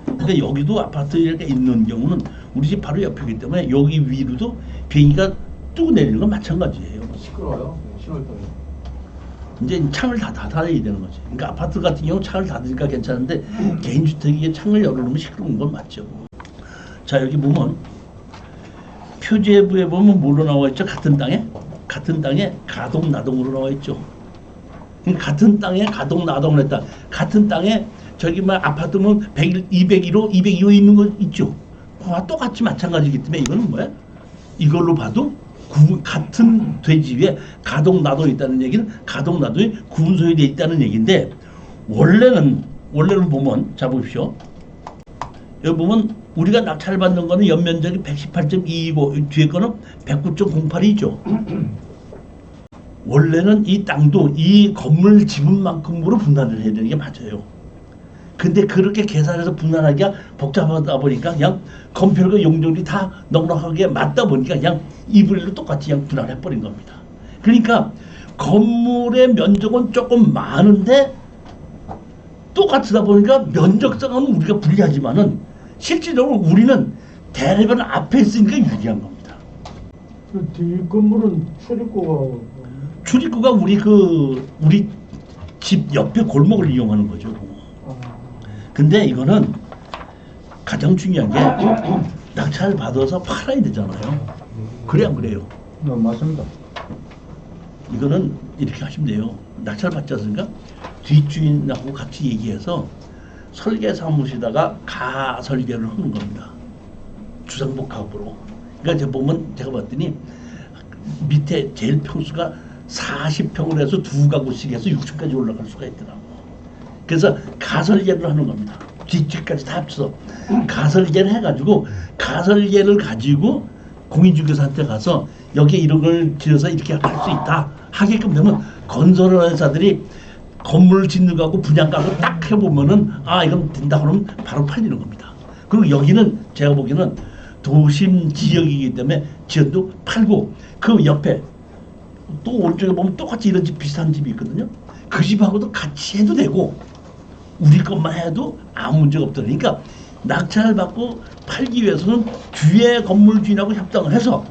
S1: 근데 여기도 아파트가 있는 경우는 우리 집 바로 옆이기 때문에 여기 위로도 비행기가 뜨고 내리는 건 마찬가지예요.
S3: 시끄러워요. 10월달에.
S1: 이제 창을 다 닫아야 되는 거지. 그러니까 아파트 같은 경우 창을 닫으니까 괜찮은데 개인 주택에 창을 열어놓으면 시끄러운 건 맞죠. 자 여기 보면 표제부에 보면 뭐로 나와 있죠? 같은 땅에 가동 나동으로 나와 있죠. 같은 땅에 가동 나동을 했다. 같은 땅에 저기 뭐 아파트면 100, 201호, 202호 있는 거 있죠. 그와 똑같이 마찬가지이기 때문에 이거는 뭐야? 이걸로 봐도 같은 돼지위에 가동 나동이 있다는 얘기는 가동 나동이 구분 소유되어 있다는 얘기인데 원래는 보면 자 보십시오. 여기 보면 우리가 낙찰 받는 거는 연면적이 118.2이고 뒤에 거는 109.08이죠. 원래는 이 땅도 이 건물 지분만큼으로 분할을 해야 되는 게 맞아요. 근데 그렇게 계산해서 분할하기가 복잡하다 보니까 그냥 건폐율과 용적률이 다 넉넉하게 맞다 보니까 그냥 2분의 1로 똑같이 그냥 분할해 버린 겁니다. 그러니까 건물의 면적은 조금 많은데 똑같다 보니까 면적상은 우리가 불리하지만은 실질적으로 우리는 대례변 앞에 있으니까 유리한 겁니다.
S2: 그 뒤 건물은 출입구가
S1: 우리 집 옆에 골목을 이용하는 거죠. 근데 이거는 가장 중요한 게 낙찰 받아서 팔아야 되잖아요. 그래 안 그래요?
S2: 맞습니다.
S1: 이거는 이렇게 하시면 돼요. 낙찰 받지 않습니까? 뒷주인하고 같이 얘기해서 설계 사무실에다가 가설계를 하는 겁니다. 주상복합으로. 그러니까 제가 봤더니 밑에 제일 평수가 40평을 해서 두 가구씩 해서 6층까지 올라갈 수가 있더라고. 그래서 가설계를 하는 겁니다. 뒷집까지 다 합쳐서 가설계를 해가지고 가설계를 가지고 공인중개사한테 가서 여기에 이런 걸 지어서 이렇게 할 수 있다 하게끔 되면 건설회사들이 건물을 짓는 거하고 분양가를 딱 해보면은 아 이건 된다 그러면 바로 팔리는 겁니다. 그리고 여기는 제가 보기에는 도심 지역이기 때문에 지역도 팔고 그 옆에 또 오른쪽에 보면 똑같이 이런 집 비슷한 집이 있거든요. 그 집하고도 같이 해도 되고 우리 것만 해도 아무 문제가 없다. 그러니까 낙찰을 받고 팔기 위해서는 뒤에 건물 주인하고 협상을 해서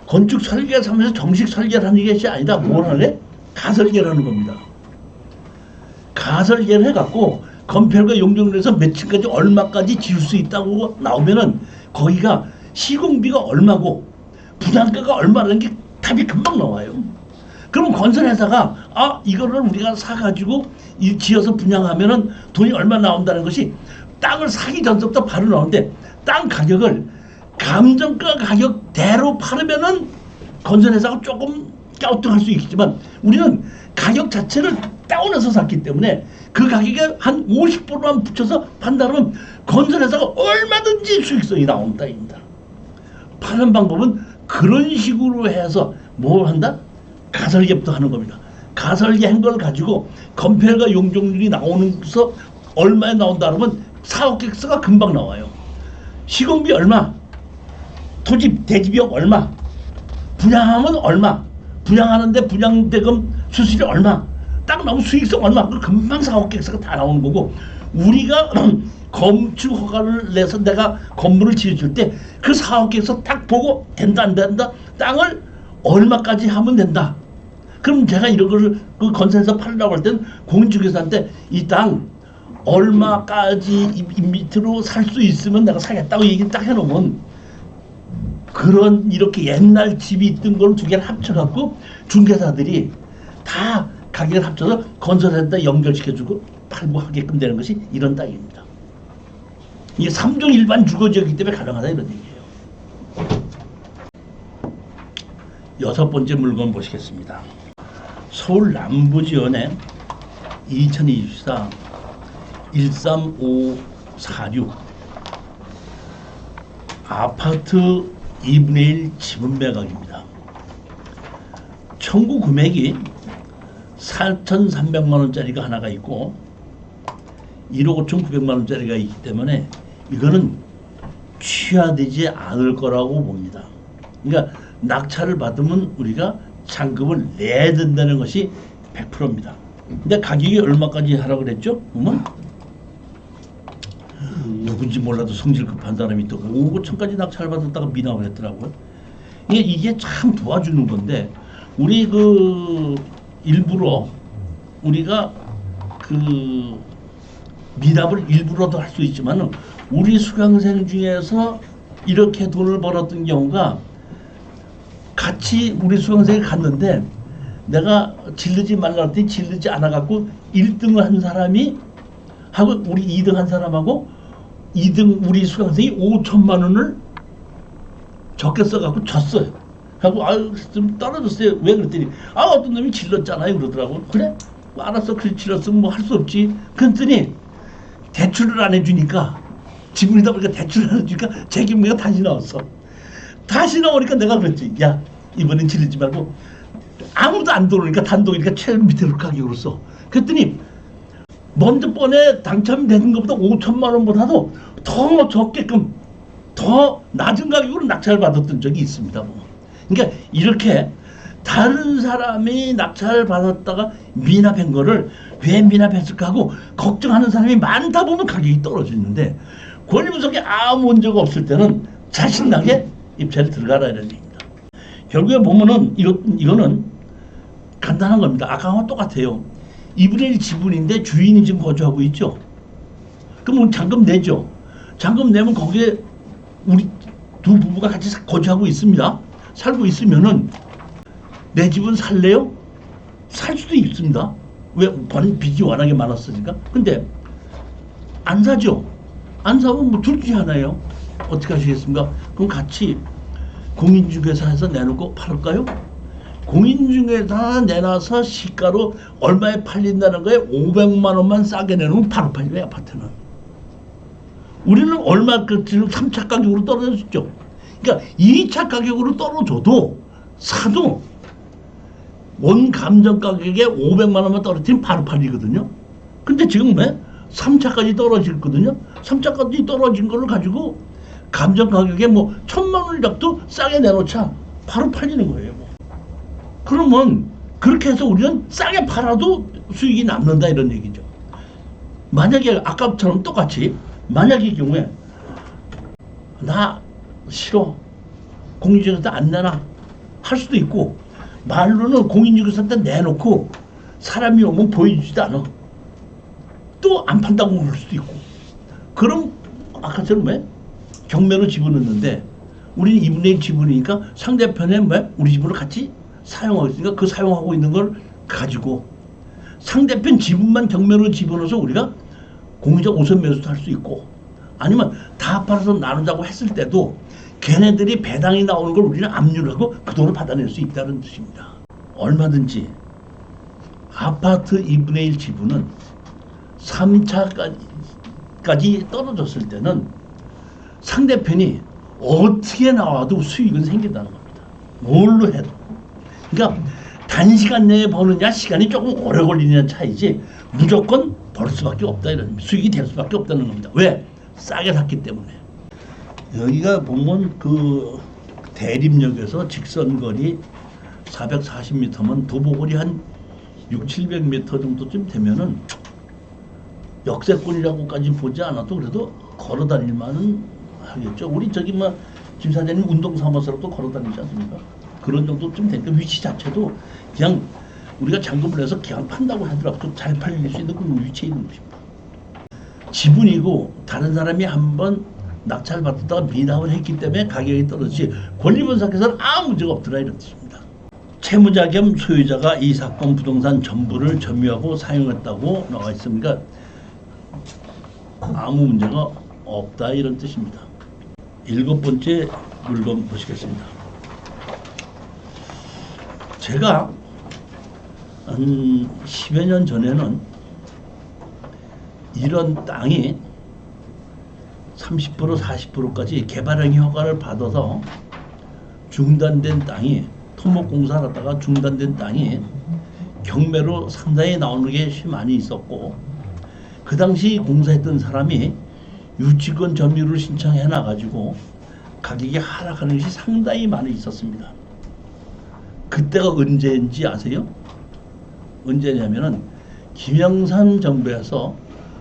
S1: 건축 설계를 하면서 정식 설계를 하는 것이 아니다. 뭘 하래? 가설계를 하는 겁니다. 가설계를 해갖고 건폐율과 용적률을 해서 몇 층까지 얼마까지 지을 수 있다고 나오면은 거기가 시공비가 얼마고 분양가가 얼마라는 게 답이 금방 나와요. 그럼 건설회사가 아 이거를 우리가 사가지고 지어서 분양하면은 돈이 얼마 나온다는 것이 땅을 사기 전부터 바로 나오는데 땅 가격을 감정가 가격대로 팔으면은 건설회사가 조금 갸우뚱할 수 있겠지만 우리는 가격 자체를 다운해서 샀기 때문에 그 가격에 한 50%만 붙여서 판다면 건설회사가 얼마든지 수익성이 나오는 땅입니다. 파는 방법은 그런 식으로 해서 뭘 한다? 가설계부터 하는 겁니다. 가설계 한 걸 가지고 건폐율과 용적률이 나오면서 얼마에 나온다 그러면 사업계획서가 금방 나와요. 시공비 얼마? 토지 대지비용 얼마, 분양하면 얼마, 분양하는데 분양대금 수수료 얼마, 딱 나오면 수익성 얼마, 그 금방 4억 계획서가 다 나오는 거고, 우리가 건축 허가를 내서 내가 건물을 지어줄 때 그 4억 계획서 딱 보고 된다 안 된다, 땅을 얼마까지 하면 된다. 그럼 제가 이런 거를 그 건설에서 팔려고 할 땐 공인중개사한테 이 땅 얼마까지 이 밑으로 살 수 있으면 내가 사겠다고 얘기 딱 해놓으면, 그런 이렇게 옛날 집이 있던 걸 두 개를 합쳐갖고 중개사들이 다 가격을 합쳐서 건설에다 연결시켜주고 팔고 하게끔 되는 것이 이런 땅입니다. 이게 3종 일반 주거지역이기 때문에 가능하다 이런 얘기예요. 6번째 물건 보시겠습니다. 서울 남부지원의 2024 13546 아파트 2분의 1 지분 매각입니다. 청구 금액이 4,300만 원짜리가 하나가 있고 1억 5,900만 원짜리가 있기 때문에 이거는 취하되지 않을 거라고 봅니다. 그러니까 낙찰을 받으면 우리가 잔금을 내야 된다는 것이 100%입니다. 근데 가격이 얼마까지 하라고 그랬죠? 그러면 누군지 몰라도 성질 급한 사람이 또 5억 5천까지 낙찰 받았다가 미납을 했더라고요. 이게 참 도와주는 건데, 우리 그 일부러 우리가 그 미납을 일부러도 할 수 있지만 우리 수강생 중에서 이렇게 돈을 벌었던 경우가, 같이 우리 수강생이 갔는데 내가 질르지 말라 했더니 질르지 않아 갖고 1등을 한 사람이 하고 우리 2등 한 사람하고 2등 우리 수강생이 5천만 원을 적게 써갖고 졌어요. 하고 아유 좀 떨어졌어요. 왜 그랬더니 어떤 놈이 질렀잖아요 그러더라고. 그래? 뭐 알았어. 그래 질렀으면 뭐 할 수 없지. 그랬더니 대출을 안 해주니까, 지분이다 보니까 대출을 안 해주니까 재기금리가 다시 나왔어. 다시 나오니까 내가 그랬지. 야 이번엔 질르지 말고, 아무도 안 들어오니까 단독이니까 최 밑으로 가격으로 써. 그랬더니 먼저 번에 당첨된 것보다 5천만 원보다도 더 적게끔 더 낮은 가격으로 낙찰을 받았던 적이 있습니다. 그러니까 이렇게 다른 사람이 낙찰을 받았다가 미납한 거를 왜 미납했을까 하고 걱정하는 사람이 많다 보면 가격이 떨어지는데, 권리분석에 아무 문제가 없을 때는 자신나게 입찰에 들어가라 이런 얘기입니다. 결국에 보면은 이거는 간단한 겁니다. 아까와 똑같아요. 2분의 1 지분인데 주인이 지금 거주하고 있죠. 그럼 잔금 내죠. 잔금 내면 거기에 우리 두 부부가 같이 거주하고 있습니다. 살고 있으면은 내 집은 살래요? 살 수도 있습니다. 왜? 빚이 워낙에 많았으니까. 근데 안 사죠. 안 사면 뭐 둘 중에 하나예요. 어떻게 하시겠습니까? 그럼 같이 공인중개사에서 내놓고 팔을까요? 공인중개사 내놔서 시가로 얼마에 팔린다는 거에 500만 원만 싸게 내놓으면 바로 팔려요. 아파트는. 우리는 얼마 지금 3차 가격으로 떨어졌죠. 그러니까 2차 가격으로 떨어져도 사도 원 감정 가격에 500만 원만 떨어지면 바로 팔리거든요. 근데 지금 왜? 3차까지 떨어지거든요. 3차까지 떨어진 거를 가지고 감정 가격에 뭐 1,000만 원을 잡도 싸게 내놓자 바로 팔리는 거예요. 그러면 그렇게 해서 우리는 싸게 팔아도 수익이 남는다 이런 얘기죠. 만약에 아까처럼 똑같이 만약의 경우에 나 싫어 공인중개사한테 안 내놔 할 수도 있고, 말로는 공인중개사한테 내놓고 사람이 오면 보여주지도 않아. 또 안 판다고 그럴 수도 있고. 그럼 아까처럼 왜? 경매로 집어넣는데 우리는 2분의 1 지분이니까 상대편에 왜? 우리 집으로 같이 사용하고 있으니까 그 사용하고 있는 걸 가지고 상대편 지분만 경매로 집어넣어서 우리가 공유적 우선 매수도 할 수 있고, 아니면 다 팔아서 나누자고 했을 때도 걔네들이 배당이 나오는 걸 우리는 압류를 하고 그 돈을 받아낼 수 있다는 뜻입니다. 얼마든지 아파트 2분의 1 지분은 3차까지 떨어졌을 때는 상대편이 어떻게 나와도 수익은 생긴다는 겁니다. 뭘로 해도. 그러니까 단시간 내에 버느냐 시간이 조금 오래 걸리는 차이지 무조건 벌 수밖에 없다 이런, 수익이 될 수밖에 없다는 겁니다. 왜? 싸게 샀기 때문에. 여기가 보면 그 대림역에서 직선거리 440m면 도보거리 한 6, 700m 정도쯤 되면은 역세권이라고까지 보지 않아도 그래도 걸어 다닐 만은 하겠죠. 우리 저기 뭐 김 사장님 운동 삼아서라도 걸어 다니지 않습니까? 그런 정도쯤 되니까 위치 자체도 그냥 우리가 잔금을 해서 그냥 판다고 하더라도 잘 팔릴 수 있는 그런 위치에 있는 것입니다. 지분이고 다른 사람이 한번 낙찰 받다가 미납을 했기 때문에 가격이 떨어지지 권리분석에서는 아무 문제가 없더라 이런 뜻입니다. 채무자 겸 소유자가 이 사건 부동산 전부를 점유하고 사용했다고 나와 있습니다. 아무 문제가 없다 이런 뜻입니다. 7번째 물건 보시겠습니다. 제가 한 10여 년 전에는 이런 땅이 30% 40%까지 개발행위 허가를 받아서 중단된 땅이 토목공사를 하다가 중단된 땅이 경매로 상당히 나오는 게 많이 있었고 그 당시 공사했던 사람이 유치권 점유를 신청해 놔가지고 가격이 하락하는 것이 상당히 많이 있었습니다. 그때가 언제인지 아세요? 언제냐면은 김영삼 정부에서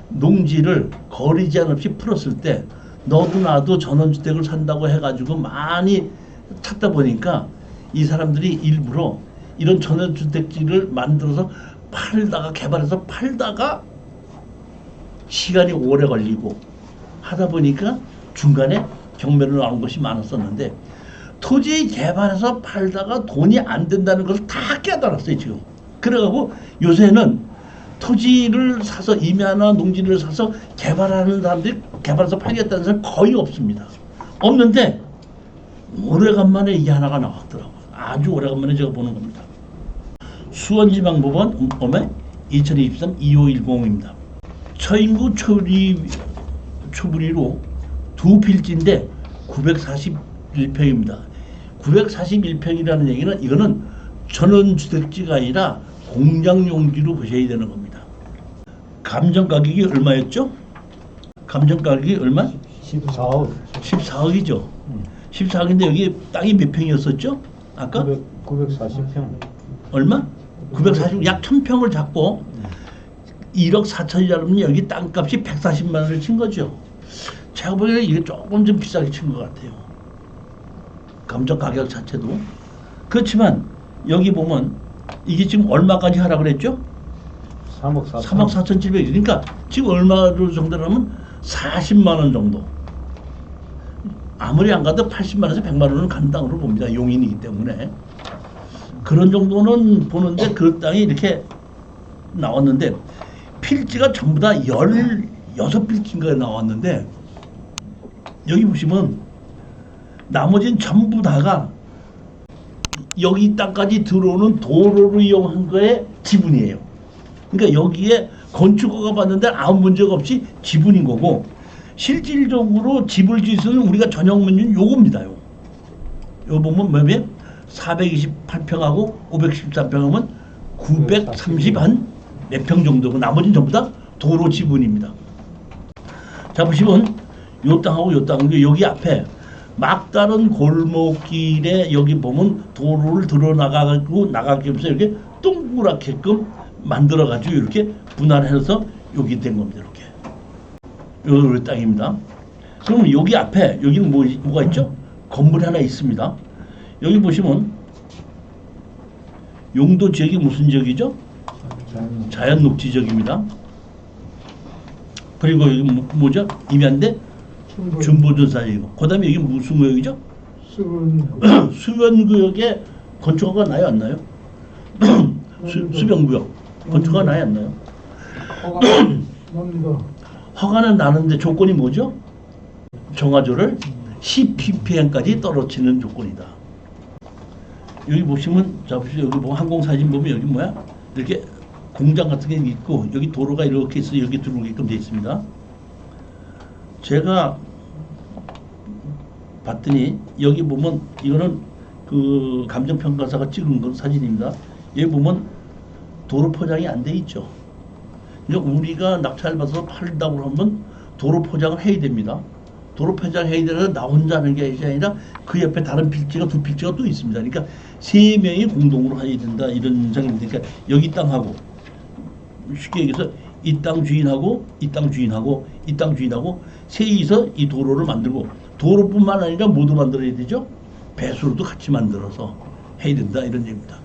S1: 농지를 거리 제한 없이 풀었을 때 너도 나도 전원주택을 산다고 해가지고 많이 찾다 보니까 이 사람들이 일부러 이런 전원주택지를 만들어서 팔다가 개발해서 팔다가 시간이 오래 걸리고 하다 보니까 중간에 경매로 나온 것이 많았었는데 토지 개발해서 팔다가 돈이 안 된다는 것을 다 깨달았어요 지금. 그래가지고 요새는 토지를 사서 임야나 농지를 사서 개발하는 사람들이 개발해서 팔겠다는 사람이 거의 없습니다. 없는데 오래간만에 이게 하나가 나왔더라고요. 아주 오래간만에 제가 보는 겁니다. 수원지방법원 2023 2510입니다. 처인구 초부리로 두 필지인데 941평입니다. 941평이라는 얘기는 이거는 전원주택지가 아니라 공장용지로 보셔야 되는 겁니다. 감정 가격이 얼마였죠? 감정 가격이 얼마?
S2: 14억.
S1: 14억이죠. 14억인데 여기 땅이 몇 평이었었죠? 아까?
S2: 940평.
S1: 얼마? 940, 약 1000평을 잡고 1억 4천이라면 여기 땅값이 140만 원을 친 거죠. 제가 보기에는 이게 조금 좀 비싸게 친 것 같아요. 감정 가격 자체도. 그렇지만 여기 보면 이게 지금 얼마까지 하라고 그랬죠?
S2: 3억 4천.
S1: 3억 4,700. 그러니까 지금 얼마로 정도라면 40만 원 정도. 아무리 안 가도 80만 원에서 100만 원은 가는 땅으로 봅니다. 용인이기 때문에. 그런 정도는 보는데 그 땅이 이렇게 나왔는데 필지가 전부 다 16필지인가 나왔는데 여기 보시면 나머지는 전부 다가 여기 땅까지 들어오는 도로를 이용한 거에 지분이에요. 그러니까 여기에 건축허가 받는데 아무 문제가 없이 지분인 거고 실질적으로 집을 지을 수 있는 우리가 전용 면적은 요겁니다. 요 보면 뭐면 428평하고 513평하면 930한 몇 평 정도고 나머지는 전부 다 도로 지분입니다. 자 보시면 요 땅하고 요 땅 여기 앞에 막다른 골목길에 여기 보면 도로를 들어 나가고 나가기 위해서 이렇게 동그랗게끔 만들어 가지고 이렇게 분할해서 여기 된 겁니다. 이렇게 요 땅입니다. 그럼 여기 앞에 여기는 뭐가 있죠? 건물이 하나 있습니다. 여기 보시면 용도 지역이 무슨 지역이죠? 자연녹지 지역입니다. 그리고 여기 뭐죠? 임야인데 준보전사이고 그다음에 여기 무슨 구역이죠? 수변구역에 건축허가 나요 안 나요? 수변구역 건축허가 나요 안 나요? 허가는 나는데 조건이 뭐죠? 정화조를 10ppm까지 떨어지는 조건이다. 여기 보시면 자 보시죠. 여기 뭐 항공사진 보면 여기 뭐야? 이렇게 공장 같은 게 있고 여기 도로가 이렇게 있어 여기 들어오게끔 되어 있습니다. 제가 봤더니 여기 보면 이거는 그 감정평가사가 찍은 건 사진입니다. 여기 보면 도로 포장이 안 돼 있죠. 그러니까 우리가 낙찰 받아서 팔다고 하면 도로 포장을 해야 됩니다. 도로 폐장해야 되는 나 혼자 하는 게 아니라 그 옆에 다른 필지가 두 필지가 또 있습니다. 그러니까 세 명이 공동으로 해야 된다 이런 생각입니다. 그러니까 여기 땅하고 쉽게 얘기해서 이 땅 주인하고 이 땅 주인하고 이 땅 주인하고 셋이서 이 도로를 만들고 도로뿐만 아니라 모두 만들어야 되죠. 배수로도 같이 만들어서 해야 된다 이런 얘기입니다.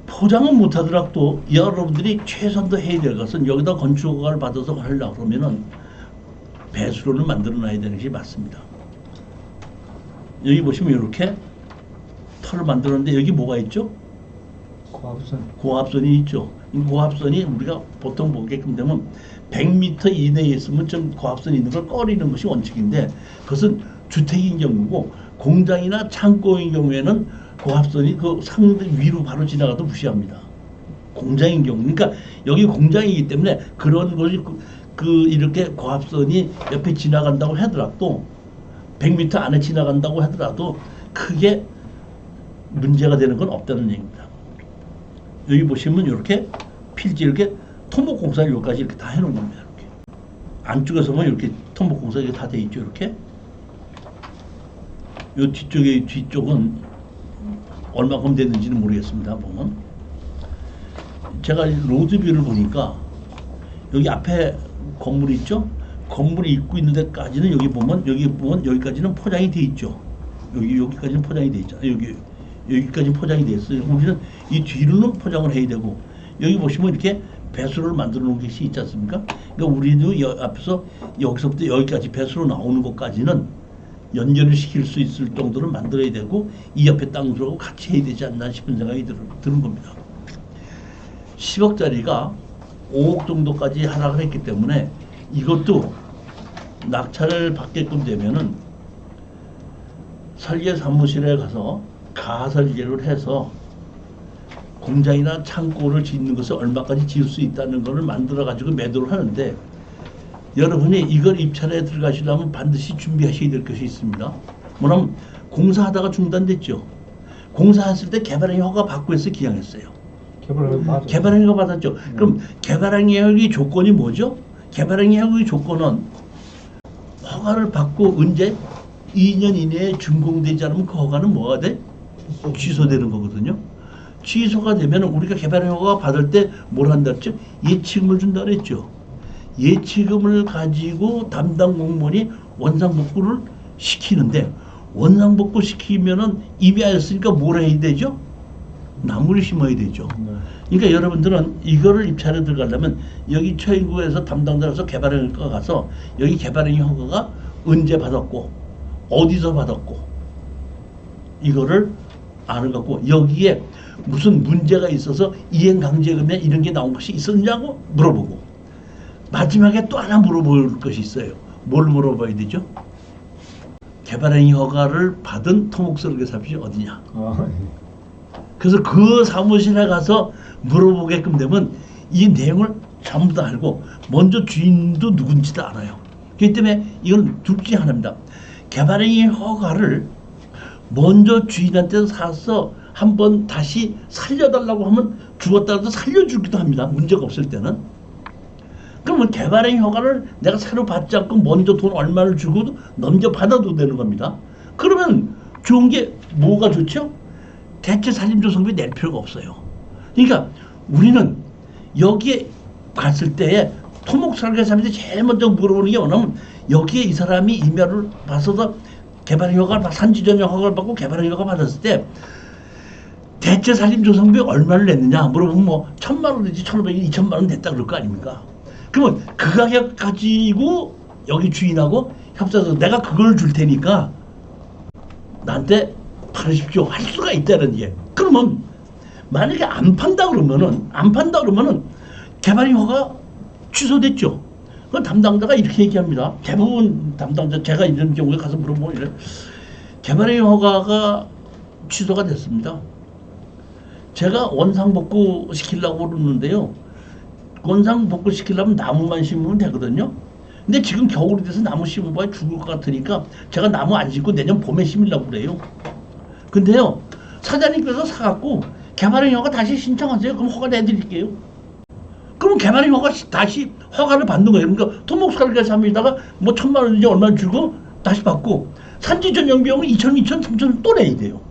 S1: 포장은 못하더라도 여러분들이 최선도 해야 될 것은 여기다 건축허가를 받아서 하려고 그러면은 배수로를 만들어 놔야 되는 것이 맞습니다. 여기 보시면 이렇게 터를 만들었는데 여기 뭐가 있죠?
S3: 고압선.
S1: 고압선이 있죠. 이 고압선이 우리가 보통 보게끔 되면 100m 이내에 있으면 좀 고압선이 있는 걸 꺼리는 것이 원칙인데 그것은 주택인 경우고 공장이나 창고인 경우에는 고압선이 그 상대 위로 바로 지나가도 무시합니다. 공장인 경우, 그러니까 여기 공장이기 때문에 그런 것이 이렇게 고압선이 옆에 지나간다고 하더라도 100m 안에 지나간다고 하더라도 크게 문제가 되는 건 없다는 얘기입니다. 여기 보시면 이렇게 필지 이렇게 토목공사를 여기까지 이렇게 다 해놓은 겁니다. 이렇게 안쪽에서 보면 이렇게 토목공사 다 돼 있죠. 이렇게 요 뒤쪽은 얼마큼 됐는지는 모르겠습니다. 보면 제가 로드뷰를 보니까 여기 앞에 건물이 있죠. 건물이 있고 있는 데까지는 여기 보면 여기까지는 포장이 돼 있죠. 여기까지는 포장이 돼 있잖아요. 여기까지 포장이 돼 있어요. 우리는 이 뒤로는 포장을 해야 되고 여기 보시면 이렇게 배수로를 만들어 놓은 것이 있지 않습니까? 그러니까 우리도 앞에서 여기서부터 여기까지 배수로 나오는 것까지는 연결을 시킬 수 있을 정도로 만들어야 되고 이 옆에 땅들하고 같이 해야 되지 않나 싶은 생각이 드는 겁니다. 10억짜리가 5억 정도까지 하락을 했기 때문에 이것도 낙찰을 받게끔 되면은 설계 사무실에 가서 가설계를 해서 공장이나 창고를 짓는 것을 얼마까지 지을 수 있다는 것을 만들어 가지고 매도를 하는데 여러분이 이걸 입찰에 들어가시려면 반드시 준비하셔야 될 것이 있습니다. 뭐냐면 공사하다가 중단됐죠. 공사했을 때 개발행위 허가 받고 해서 기양했어요. 개발행위 허가 받았죠. 그럼 개발행위 허가의 조건이 뭐죠? 개발행위 허가의 조건은 허가를 받고 언제 2년 이내에 준공되지 않으면 그 허가는 뭐가 돼? 취소되는 거거든요. 취소가 되면 우리가 개발행위 허가 받을 때 뭘 한다 했죠? 예치금을 준다 그랬죠. 예치금을 가지고 담당 공무원이 원상복구를 시키는데 원상복구 시키면은 이미 하였으니까 뭘 해야 되죠? 나무를 심어야 되죠. 그러니까 여러분들은 이거를 입찰에 들어가려면 여기 처인구에서 담당자로서 개발행위가 가서 여기 개발행위 허가가 언제 받았고 어디서 받았고 이거를 아는 거고 여기에 무슨 문제가 있어서 이행강제금이나 이런 게 나온 것이 있었냐고 물어보고 마지막에 또 하나 물어볼 것이 있어요. 뭘 물어봐야 되죠? 개발행위 허가를 받은 토목설계사업이 어디냐? 그래서 그 사무실에 가서 물어보게끔 되면 이 내용을 전부 다 알고 먼저 주인도 누군지도 알아요. 그렇기 때문에 이건 둘 중에 하나입니다. 개발행위 허가를 먼저 주인한테 사서 한번 다시 살려달라고 하면 죽었다고 살려주기도 합니다. 문제가 없을 때는. 그러면 개발행위 허가를 내가 새로 받지 않고 먼저 돈 얼마를 주고 넘겨받아도 되는 겁니다. 그러면 좋은 게 뭐가 좋죠? 대체 산림조성비 낼 필요가 없어요. 그러니까 우리는 여기에 갔을 때에 토목설계사한테 제일 먼저 물어보는 게 뭐냐면 여기에 이 사람이 임야를 봐서 개발행위 허가를 산지전용 허가를 받고 개발행위 허가 받았을 때 대체 산림조성비 얼마를 냈느냐 물어보면 뭐 1,000만 원이지 1,500이 2,000만 원 냈다 그럴 거 아닙니까? 그러면 그 가격 가지고 여기 주인하고 협상해서 내가 그걸 줄 테니까 나한테 팔으십시오 할 수가 있다는 게. 그러면 만약에 안 판다 그러면은 개발행위 허가 취소됐죠. 그 담당자가 이렇게 얘기합니다. 대부분 담당자 제가 이런 경우에 가서 물어보면 이래. 개발행위 허가가 취소가 됐습니다. 제가 원상복구 시키려고 그러는데요. 원상복구 시키려면 나무만 심으면 되거든요. 근데 지금 겨울이 돼서 나무 심어봐야 죽을 것 같으니까 제가 나무 안 심고 내년 봄에 심으려고 그래요. 근데요, 사장님께서 사갖고 개발행위 허가 다시 신청하세요. 그럼 허가 내드릴게요. 그럼 개발인허가 다시 허가를 받는 거예요. 그러니까 토목설계사무에다가 뭐 1,000만 원인지 얼마를 주고 다시 받고 산지 전용 비용은 2,000, 3,000원 또 내야 돼요.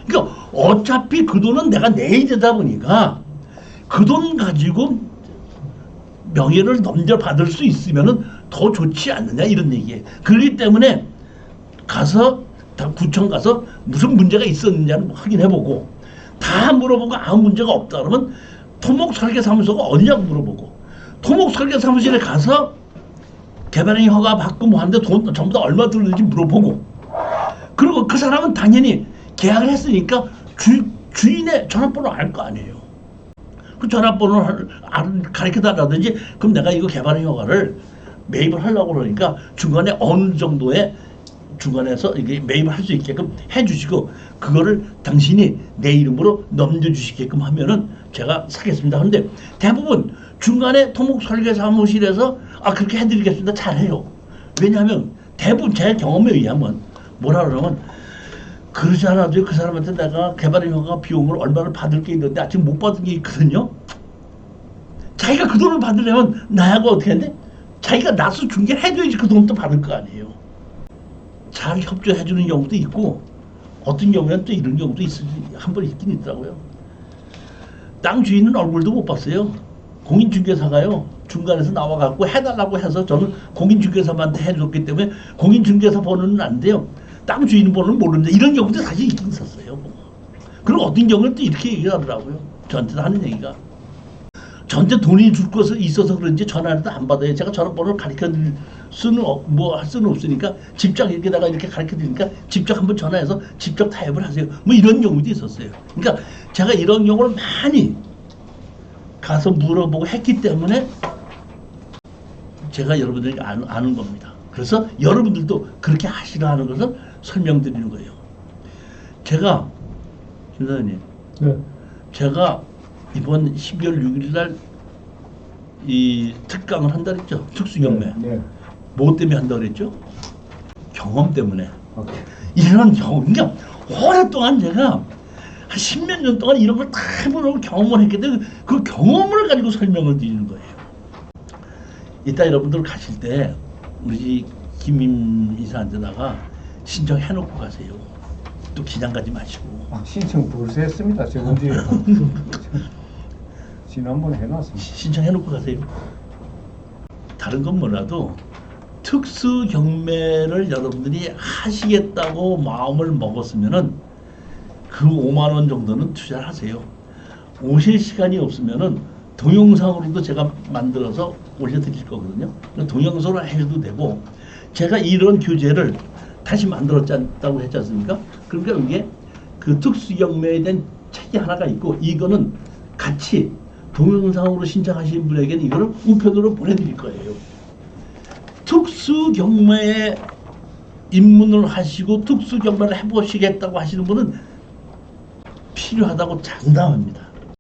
S1: 그러니까 어차피 그 돈은 내가 내야 되다 보니까 그 돈 가지고 명예를 넘겨받을 수 있으면은 더 좋지 않느냐 이런 얘기예요. 그렇기 때문에 가서 다 구청 가서 무슨 문제가 있었느냐를 확인해보고 다 물어보고 아무 문제가 없다 그러면 토목설계사무소가 어디냐고 물어보고 토목설계사무실에 가서 개발행위 허가 받고 뭐 하는데 돈 전부 다 얼마 들었는지 물어보고 그리고 그 사람은 당연히 계약을 했으니까 주인의 전화번호 알 거 아니에요. 그 전화번호를 가르쳐달라든지 그럼 내가 이거 개발행위 허가를 매입을 하려고 그러니까 중간에 어느 정도의 중간에서 이게 매입을 할 수 있게끔 해주시고 그거를 당신이 내 이름으로 넘겨주시게끔 하면은 제가 사겠습니다. 그런데 대부분 중간에 토목설계사무실에서 그렇게 해드리겠습니다. 잘해요. 왜냐하면 대부분 제 경험에 의하면 뭐라 그러면 그러지 않아도 그 사람한테 내가 개발인허가 비용을 얼마를 받을 게 있는데 아직 못 받은 게 있거든요. 자기가 그 돈을 받으려면 나하고 어떻게 했는데 자기가 나서 중개를 해줘야지 그 돈도 받을 거 아니에요. 잘 협조해 주는 경우도 있고 어떤 경우에는 또 이런 경우도 한 번 있긴 있더라고요. 땅 주인은 얼굴도 못 봤어요. 공인중개사가요 중간에서 나와갖고 해달라고 해서 저는 공인중개사한테 해줬기 때문에 공인중개사 번호는 안 돼요. 땅 주인 번호는 모르는데 이런 경우도 사실 있긴 있었어요. 그리고 어떤 경우는 또 이렇게 얘기하더라고요. 저한테도 하는 얘기가 저한테 돈이 줄 것이 있어서 그런지 전화를 안 받아요. 제가 전화번호를 가르쳐드릴 수는 뭐 할 수는 없으니까 직접 이렇게다가 이렇게 가르쳐드리니까 직접 한번 전화해서 직접 타협을 하세요. 뭐 이런 경우도 있었어요. 그러니까 제가 이런 경우를 많이 가서 물어보고 했기 때문에 제가 여러분들에게 아는 겁니다. 그래서 여러분들도 그렇게 하시라 하는 것을 설명드리는 거예요. 제가 김 사장님,
S2: 네.
S1: 제가 이번 12월 6일 날 이 특강을 한다 그랬죠. 특수경매.
S3: 네.
S1: 뭐 때문에 한다 그랬죠? 경험 때문에.
S3: 오케이.
S1: 이런 경험. 그러니까 오랫동안 제가 한 10몇 년 동안 이런 걸 다 해보려고 경험을 했기 때문에 그 경험을 가지고 설명을 드리는 거예요. 이따 여러분들 가실 때 우리 김임 이사한테다가 신청해놓고 가세요. 또 기장 가지 마시고.
S3: 신청 벌써 했습니다. 저번 주에. 지난번에 해놨습니다.
S1: 신청해놓고 가세요. 다른 건 몰라도 특수 경매를 여러분들이 하시겠다고 마음을 먹었으면은 그 5만 원 정도는 투자를 하세요. 오실 시간이 없으면은 동영상으로도 제가 만들어서 올려드릴 거거든요. 동영상으로 해도 되고 제가 이런 교재를 다시 만들었다고 했지 않습니까? 그러니까 이게 그 특수 경매에 대한 책이 하나가 있고 이거는 같이 동영상으로 신청하신 분에게는 이거를 우편으로 보내드릴 거예요. 특수 경매에 입문을 하시고 특수 경매를 해보시겠다고 하시는 분은 필요하다고 장담합니다.